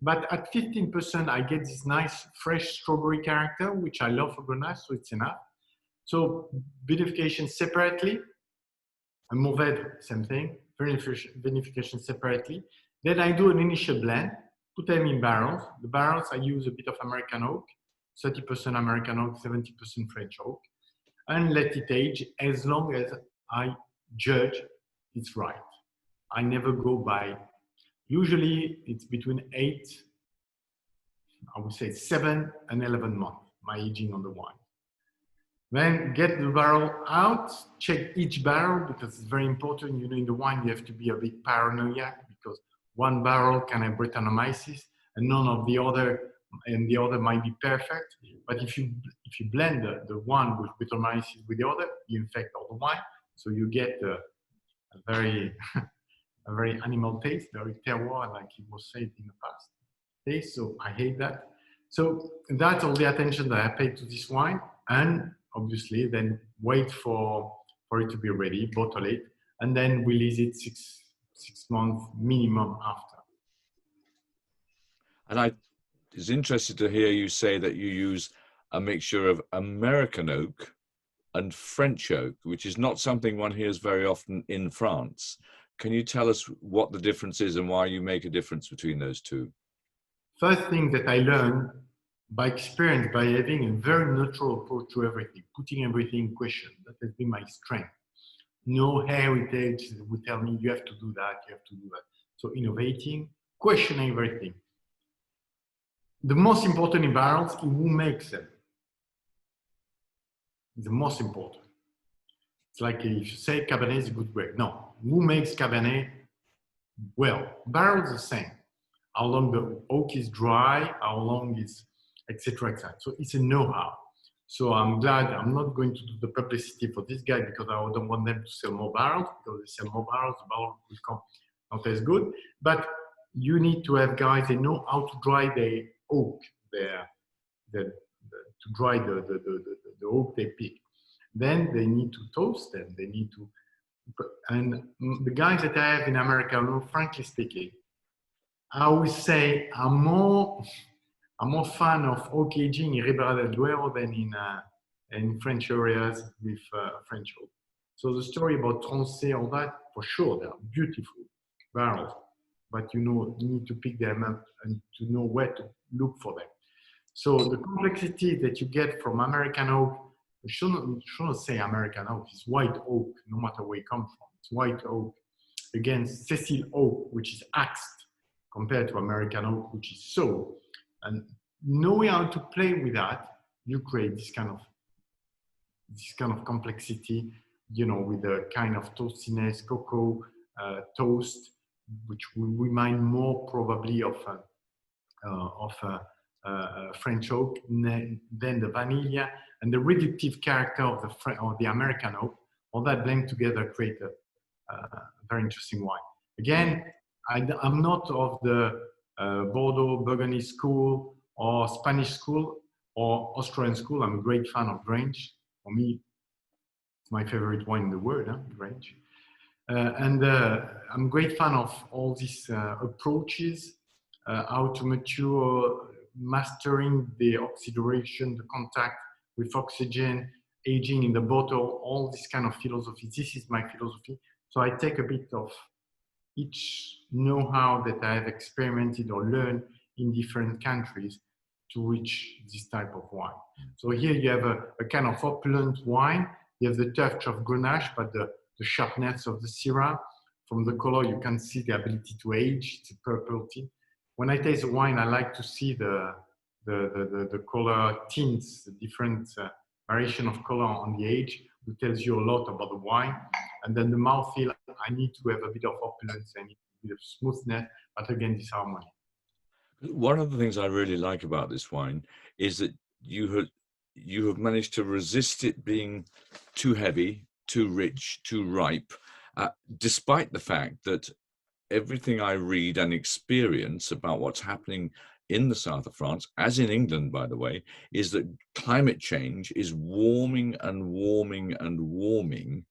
But at 15%, I get this nice fresh strawberry character, which I love for Grenache, so it's enough. So vinification separately, and Mourvèdre, same thing, vinification separately. Then I do an initial blend, put them in barrels. The barrels, I use a bit of American oak, 30% American oak, 70% French oak, and let it age as long as I judge it's right. I never go by, usually it's between 7 and 11 months, my aging on the wine. Then get the barrel out, check each barrel, because it's very important. You know, in the wine, you have to be a bit paranoid, because one barrel can have Brettanomyces and none of the other, and the other might be perfect. But if you blend the one with Brettanomyces with the other, you infect all the wine. So you get a very, a very animal taste, very terroir, like it was said in the past. Taste, so I hate that. So that's all the attention that I paid to this wine. And obviously then wait for it to be ready, bottle it, and then release it six months minimum after. And is interested to hear you say that you use a mixture of American oak and French oak, which is not something one hears very often in France. Can you tell us what the difference is and why you make a difference between those two? First thing that I learned by experience, by having a very neutral approach to everything, putting everything in question. That has been my strength. No heritage that would tell me you have to do that, you have to do that. So innovating, questioning everything. The most important in barrels is who makes them. It's the most important. It's like if you say Cabernet is a good grape. No, who makes Cabernet well? Barrels are the same. How long the oak is dry, how long is, etc., etc. So it's a know-how. So I'm glad I'm not going to do the publicity for this guy because I don't want them to sell more barrels, because they sell more barrels, the barrel will come not as good. But you need to have guys that know how to dry the oak, to dry the oak they pick. Then they need to toast them. They need to, and the guys that I have in America, frankly speaking, I would say I'm more fan of oak aging in Ribera del Duero than in French areas with French oak. So the story about Franse, all that, for sure, they are beautiful barrels, but you need to pick them up and to know where to look for them. So the complexity that you get from American oak, I shouldn't say American oak, it's white oak, no matter where it comes from. It's white oak against Cecil oak, which is axed, compared to American oak, which is so. And knowing how to play with that, you create this kind of complexity, with a kind of toastiness, cocoa toast, which will remind more probably of French oak than the vanilla, and the reductive character of the American oak. All that blend together create a very interesting wine. Again, I'm not of the Bordeaux, Burgundy school or Spanish school or Australian school. I'm a great fan of Grange. For me, it's my favorite wine in the world, Grange. And I'm a great fan of all these approaches, how to mature, mastering the oxidation, the contact with oxygen, aging in the bottle, all this kind of philosophy. This is my philosophy. So I take a bit of each know-how that I have experimented or learned in different countries to reach this type of wine. So here you have a kind of opulent wine. You have the touch of Grenache, but the sharpness of the Syrah. From the color, you can see the ability to age. It's a purple tint. When I taste the wine, I like to see the color tints, the different variation of color on the age, which tells you a lot about the wine. And then the mouthfeel, I need to have a bit of opulence, I need a bit of smoothness, but again, this harmony. One of the things I really like about this wine is that you have managed to resist it being too heavy, too rich, too ripe, despite the fact that everything I read and experience about what's happening in the south of France, as in England, by the way, is that climate change is warming and warming and warming.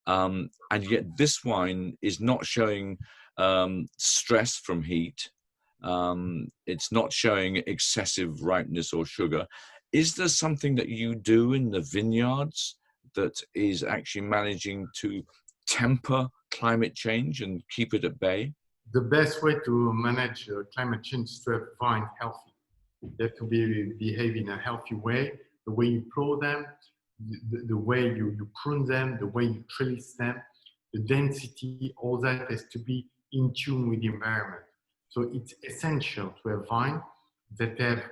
And yet this wine is not showing stress from heat. It's not showing excessive ripeness or sugar. Is there something that you do in the vineyards that is actually managing to temper climate change and keep it at bay? The best way to manage climate change is to have vines healthy. They have to behave in a healthy way. The way you plow them, the way you prune them, the way you trellis them, the density, all that has to be in tune with the environment. So it's essential to have vines that have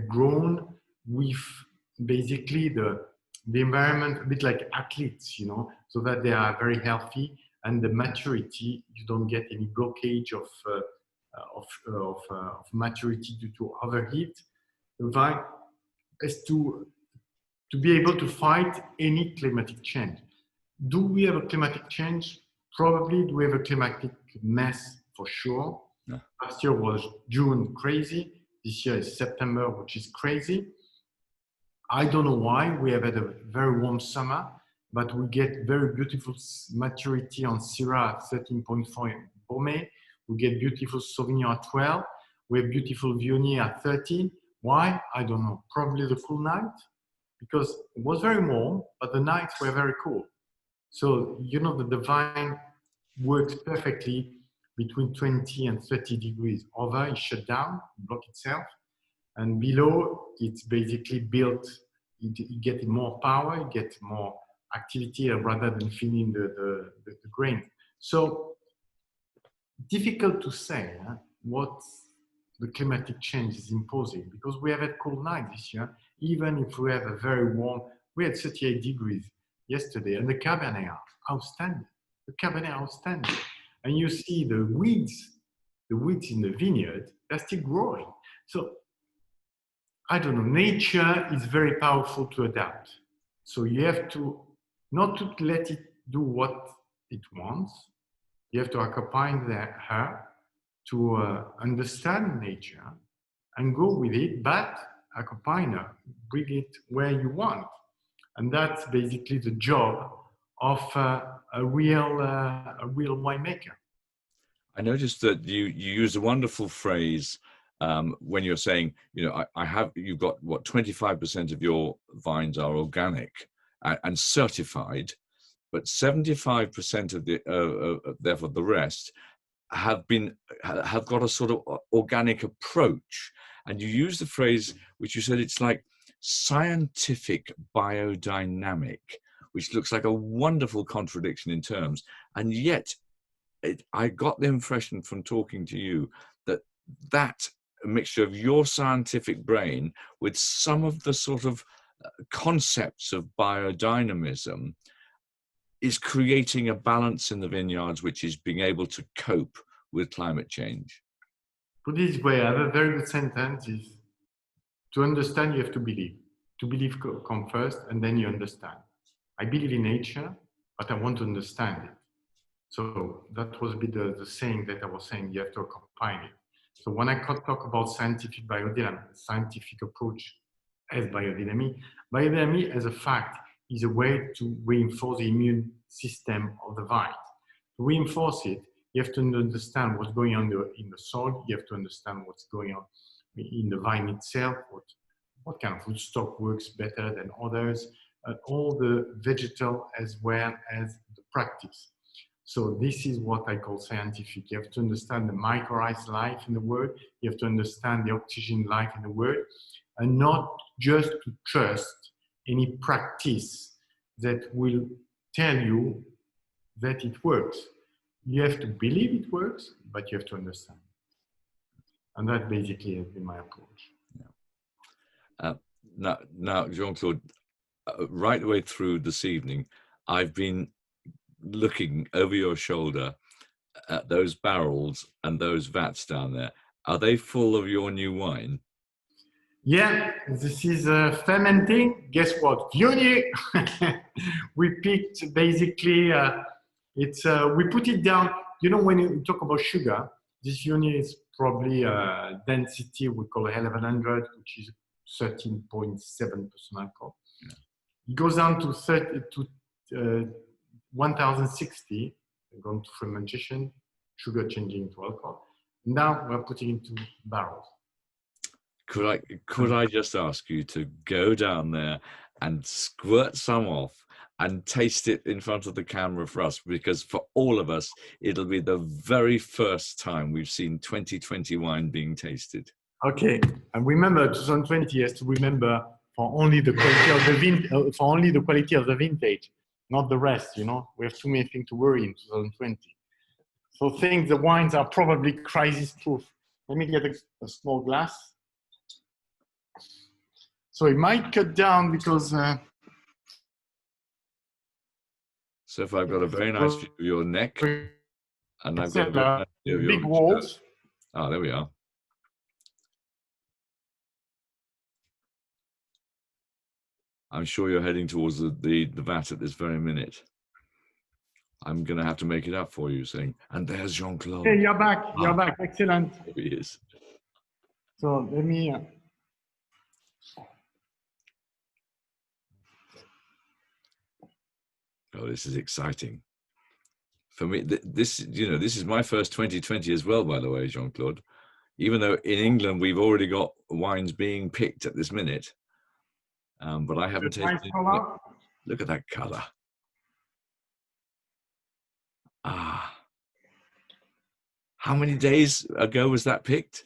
grown with basically the environment, a bit like athletes, so that they are very healthy, and the maturity, you don't get any blockage of maturity due to overheat. The vine has to be able to fight any climatic change. Do we have a climatic change? Probably. Do we have a climatic mess? For sure. Yeah. Last year was June, crazy. This year is September, which is crazy. I don't know why. We have had a very warm summer, but we get very beautiful maturity on Syrah at 13.4 in Beaumay. We get beautiful Sauvignon at 12. We have beautiful Viognier at 13. Why? I don't know. Probably the cool night, because it was very warm, but the nights were very cool. So, you know, the vine works perfectly between 20 and 30 degrees. Over, it shut down, block itself. And below, it's basically built, it gets more power, it gets more activity rather than feeding the grain. So, difficult to say what the climatic change is imposing, because we have had cold night this year. Even if we have a very warm, we had 38 degrees yesterday, and the Cabernet are outstanding. The Cabernet are outstanding. And you see the weeds in the vineyard, they're still growing. So, I don't know, nature is very powerful to adapt. So you have to, not to let it do what it wants, you have to accompany her to understand nature and go with it, but accompany her, bring it where you want. And that's basically the job of a real winemaker. I noticed that you use a wonderful phrase when you're saying, you know, you've got what, 25% of your vines are organic and certified, but 75% of therefore the rest have got a sort of organic approach. And you use the phrase which you said, it's like scientific biodynamic, which looks like a wonderful contradiction in terms, and yet I got the impression from talking to you that a mixture of your scientific brain with some of the sort of concepts of biodynamism is creating a balance in the vineyards, which is being able to cope with climate change. Put it this way, I have a very good sentence: is to understand, you have to believe. To believe come first, and then you understand. I believe in nature, but I want to understand it. So that was a bit the saying that I was saying, you have to accompany it. So when I talk about scientific biodynamic, scientific approach as biodynamic as a fact is a way to reinforce the immune system of the vine. To reinforce it, you have to understand what's going on in the soil, you have to understand what's going on in the vine itself, what kind of food stock works better than others, all the vegetal as well as the practice. So this is what I call scientific. You have to understand the mycorrhizal life in the world, you have to understand the oxygen life in the world, and not just to trust any practice that will tell you that it works. You have to believe it works, but you have to understand. And that basically has been my approach. Yeah. Now, Jean-Claude, right the way through this evening, I've been looking over your shoulder at those barrels and those vats down there. Are they full of your new wine? Yeah, this is fermenting. Guess what? Viognier. We picked basically, we put it down. You know, when you talk about sugar, this Viognier is probably density we call 1100, which is 13.7% alcohol. Yeah. It goes down to 1060, gone to fermentation, sugar changing to alcohol. Now we're putting into barrels. Could I just ask you to go down there and squirt some off and taste it in front of the camera for us? Because for all of us, it'll be the very first time we've seen 2020 wine being tasted. Okay, and remember, 2020 has to remember for only the quality of the vintage, not the rest. You know, we have too many things to worry in 2020. So the wines are probably crisis-proof. Let me get a small glass. So it might cut down because. So if I've got a very nice view of your neck, and I've got a very nice view of your big walls. Oh, there we are. I'm sure you're heading towards the vat at this very minute. I'm going to have to make it up for you, saying, and there's Jean-Claude. Hey, you're back. You're back. Excellent. There he is. So let me. Oh, this is exciting. For me, this is my first 2020 as well, by the way, Jean-Claude. even though in England we've already got wines being picked at this minute. But I haven't tasted. Look at that color. Ah. How many days ago was that picked?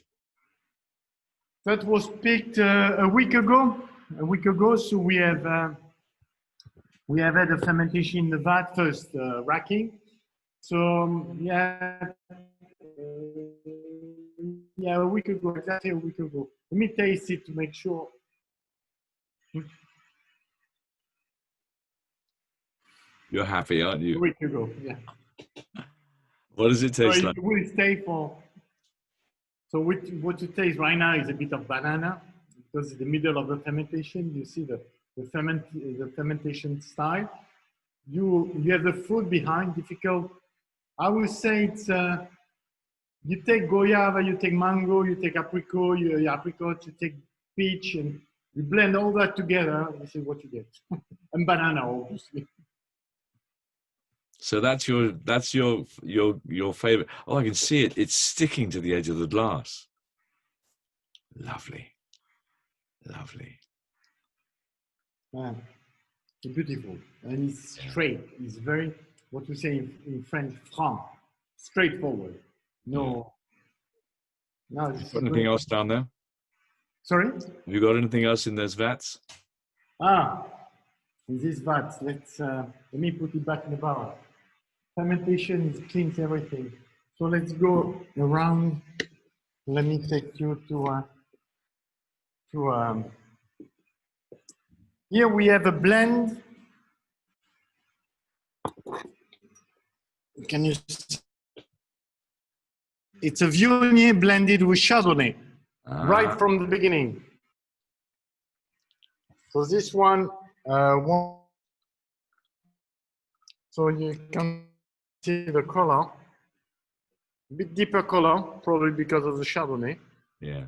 That was picked a week ago. A week ago, so we have had a fermentation in the vat first, racking. So yeah, a week ago, exactly a week ago. Let me taste it to make sure. You're happy, aren't you? A week ago, yeah. What does it taste like? It will stay for. So what you taste right now is a bit of banana because in the middle of the fermentation, you see the fermentation style. You have the fruit behind. Difficult. I would say it's. You take guayaba, you take mango, you take apricot, you take peach, and you blend all that together. This is what you get, and banana, obviously. So that's your favorite. Oh, I can see it. It's sticking to the edge of the glass. Lovely, lovely. Yeah, it's beautiful, and it's straight. It's very what we say in French, franc, straightforward. No. No. Got anything else down there? Sorry. Have you got anything else in those vats? In this vat, let me put it back in the barrel. Fermentation cleans everything. So let's go around. Let me take you to here we have a blend. Can you see? It's a Viognier blended with Chardonnay, right from the beginning. So this one, so you can see the color, a bit deeper color, probably because of the Chardonnay. Yeah.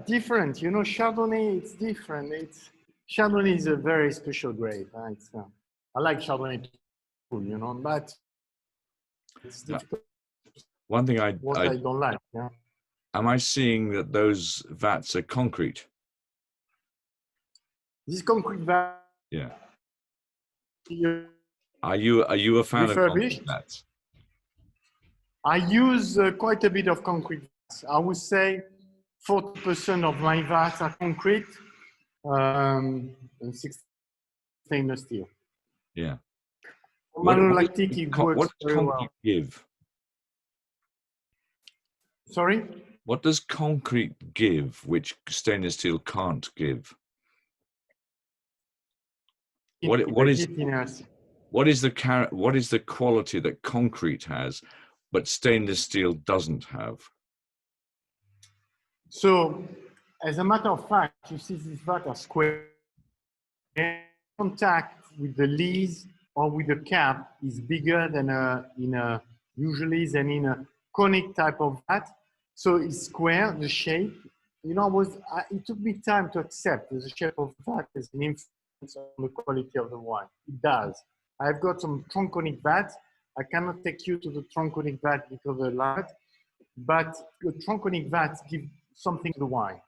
Different, you know, Chardonnay, it's different. Chardonnay is a very special grade. I like Chardonnay too, you know, but it's difficult. One thing I don't like. Yeah. Am I seeing that those vats are concrete? This concrete vat. Yeah. Are you a fan of concrete vats? I use quite a bit of concrete vats. I would say 40% of my vats are concrete, and 60% stainless steel. Yeah. What does concrete give? Sorry? What does concrete give, which stainless steel can't give? What is the quality that concrete has, but stainless steel doesn't have? So, as a matter of fact, you see these vats are square. Contact with the lees or with the cap is bigger than usually than in a conic type of vat. So it's square, the shape. You know, it took me time to accept the shape of the vat as an influence on the quality of the wine. It does. I've got some tronconic vats. I cannot take you to the tronconic vat because of the light, but the tronconic vats give something to the wine.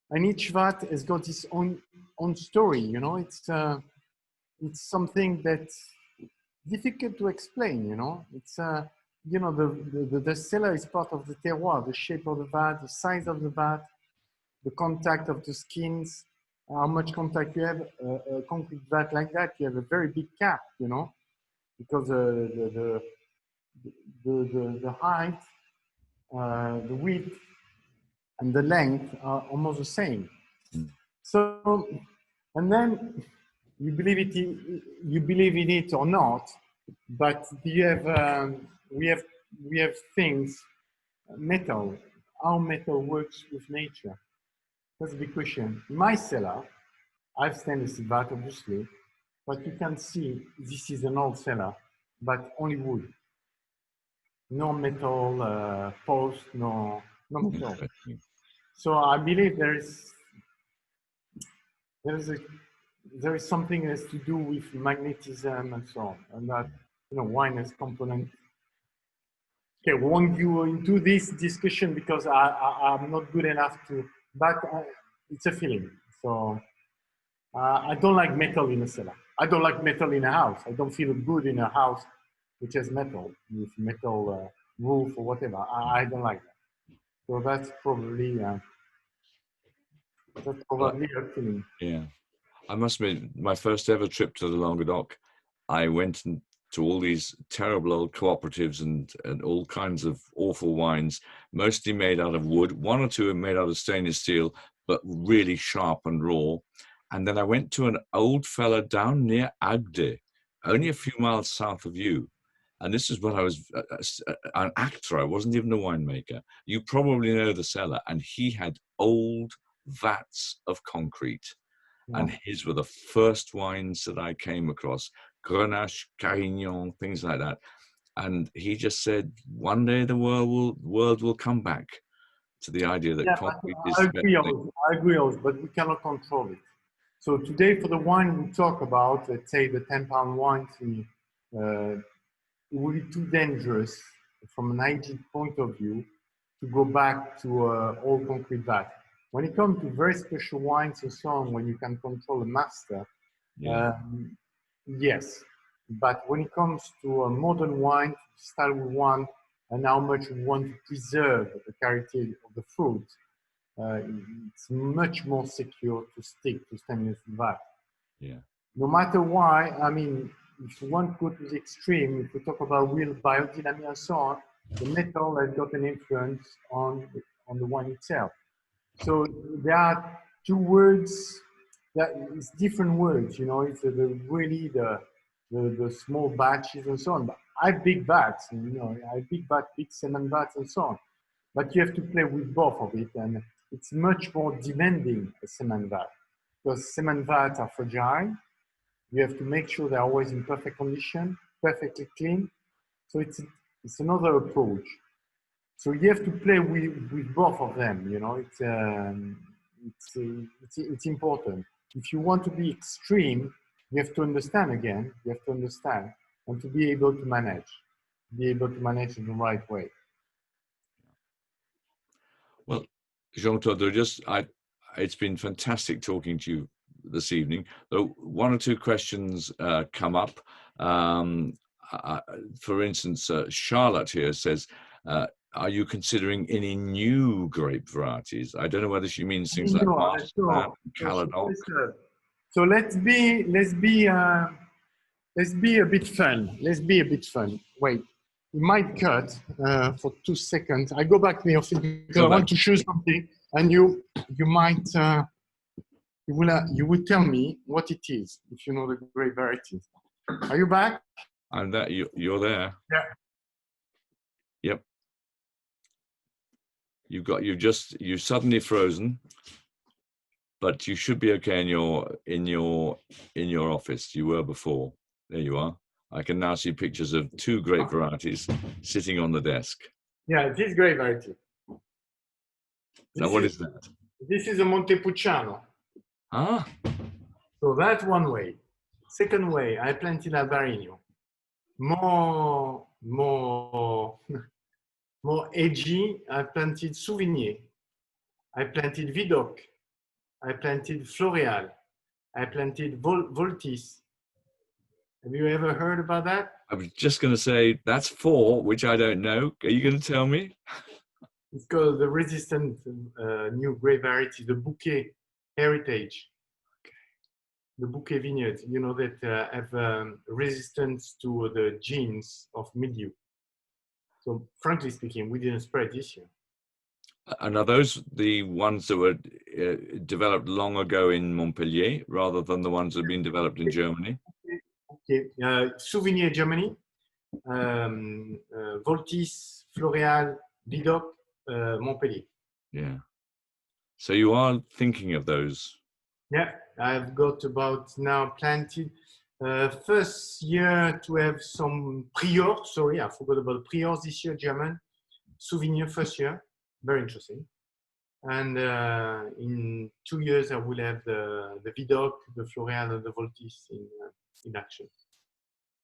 And each vat has got its own story, you know. It's something that's difficult to explain, you know. It's you know, the cellar is part of the terroir, the shape of the vat, the size of the vat, the contact of the skins, how much contact you have. A concrete vat like that, you have a very big cap, you know, because the height, the width, and the length are almost the same. So, and then you believe in it or not, but you have we have things, metal, how metal works with nature. That's the big question. In my cellar, I have stainless steel vat, obviously, but you can see this is an old cellar, but only wood. No metal post, no metal. So I believe there is something that has to do with magnetism and so on, and that, you know, wine has component Okay, won't go into this discussion because I'm not good enough to, but it's a feeling. So I don't like metal in a cellar. I don't like metal in a house. I don't feel good in a house which has metal, with metal roof or whatever. I don't like that. So that's probably a feeling. Yeah. I must admit, my first ever trip to the Languedoc, I went to all these terrible old cooperatives and all kinds of awful wines, mostly made out of wood. One or two are made out of stainless steel, but really sharp and raw. And then I went to an old fella down near Agde, only a few miles south of you. And this is when I was an actor. I wasn't even a winemaker. You probably know the cellar. And he had old vats of concrete. And his were the first wines that I came across, Grenache, Carignan, things like that. And he just said, one day the world will come back to the idea that concrete is... I agree also, but we cannot control it. So today for the wine we talk about, let's say the 10-pound wines, it would be too dangerous from an hygiene point of view to go back to all concrete vat. When it comes to very special wines and so on, when you can control a master, yes. But when it comes to a modern wine, style we want, and how much we want to preserve the character of the fruit, it's much more secure to stick to stainless vat. Yeah. No matter why, I mean, if you want to go to the extreme, if we talk about real biodynamic and so on, the metal has got an influence on the wine itself. So there are two words that it's different words, you know, it's really the small batches and so on. But I have big vats, you know, I have big cement vats and so on. But you have to play with both of it, and it's much more demanding a cement vat because cement vats are fragile. You have to make sure they're always in perfect condition, perfectly clean. So it's another approach. So you have to play with both of them. You know, it's important. If you want to be extreme, you have to understand again. You have to understand and to be able to manage in the right way. Well, Jean-Claude, it's been fantastic talking to you this evening. Though one or two questions come up. For instance, Charlotte here says, are you considering any new grape varieties? I don't know whether she means things like Master, Caladoc. So let's be a bit fun. Let's be a bit fun. Wait, you might cut for 2 seconds. I go back to the office because I want to choose something, and you might you will tell me what it is if you know the grape varieties. Are you back? I'm there. You're there. Yeah. Yep. You've suddenly frozen, but you should be okay in your office. You were before. There you are. I can now see pictures of two grape varieties sitting on the desk. Yeah, this grape variety. Now, what is that? This is a Montepulciano. Ah. So that's one way. Second way, I planted Albarino. More edgy, I planted Souvenir. I planted Vidocq. I planted Floréal. I planted Voltis. Have you ever heard about that? I was just going to say, that's 4, which I don't know. Are you going to tell me? It's called the resistant new grape variety, the Bouquet Heritage. Okay. The Bouquet vineyards, you know, that have resistance to the genes of mildew. So frankly speaking, we didn't spread this year. And are those the ones that were developed long ago in Montpellier rather than the ones that have been developed in Germany? Okay. Souvenir, Germany. Voltis, Floréal, Vidocq, Montpellier. Yeah. So you are thinking of those? Yeah, I've got about now planted. First year to have some Prior. Sorry, I forgot about Priors this year, German. Souvenir first year. Very interesting. And in 2 years, I will have the Vidocq, the Floréal, and the Voltis in action.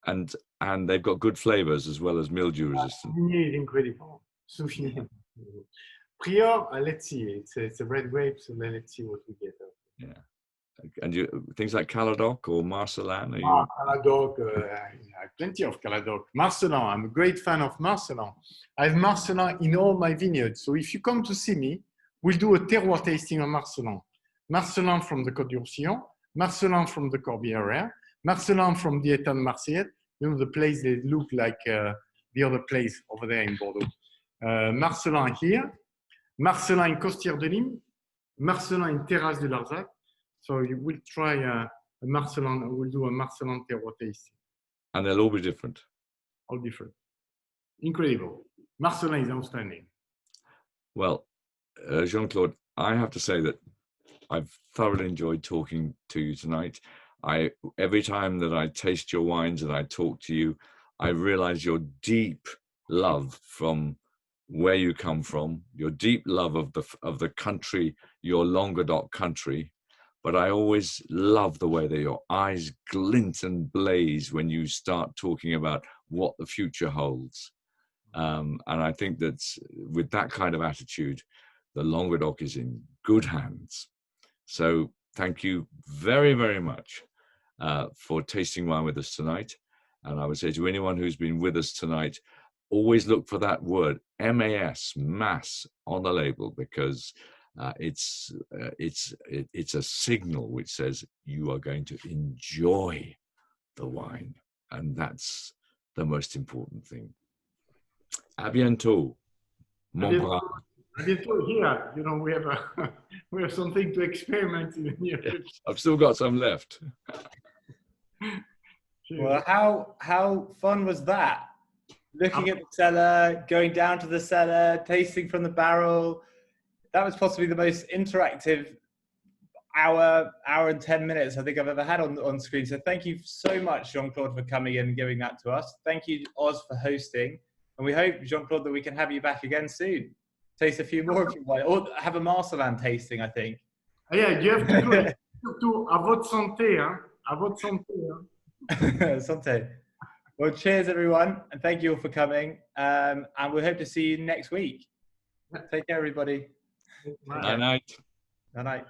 and they've got good flavors as well as mildew resistant. Souvigny is incredible. Souvigny. Prior, let's see. It's a red grape, so let's see what we get. Yeah. And things like Caladoc or Marcelin? Caladoc, I have plenty of Caladoc. Marcelin, I'm a great fan of Marcelin. I have Marcelin in all my vineyards. So if you come to see me, we'll do a terroir tasting on Marcelin. Marcelin from the Languedoc-Roussillon, Marcelin from the Corbière area, Marcelin from the État de Marseille, you know, the place that look like the other place over there in Bordeaux. Marcelin here, Marcelin in Costières de Nîmes, Marcelin in Terrasse de Larzac. So you will try a Marcelin, we'll do a Marcelin terroir tasting. And they'll all be different. All different. Incredible. Marcelin is outstanding. Well, Jean-Claude, I have to say that I've thoroughly enjoyed talking to you tonight. Every time that I taste your wines and I talk to you, I realize your deep love from where you come from, your deep love of the country, your Languedoc country. But I always love the way that your eyes glint and blaze when you start talking about what the future holds. And I think that with that kind of attitude, the Languedoc is in good hands. So thank you very, very much for tasting wine with us tonight. And I would say to anyone who's been with us tonight, always look for that word, MAS, mass, on the label, because it's a signal which says you are going to enjoy the wine, and that's the most important thing. À bientôt, mon brave. À bientôt here. You know, we have something to experiment in the near future. Yes, I've still got some left. Well, how fun was that? Looking at the cellar, going down to the cellar, tasting from the barrel. That was possibly the most interactive hour and 10 minutes I think I've ever had on screen. So thank you so much, Jean-Claude, for coming in and giving that to us. Thank you, Oz, for hosting. And we hope, Jean-Claude, that we can have you back again soon. Taste a few more if you want. Or have a Marcelin tasting, I think. Yeah, you have to do à votre santé, hein? À votre santé, hein? Santé. Well, cheers, everyone. And thank you all for coming. And we hope to see you next week. Take care, everybody. Night night. Night night.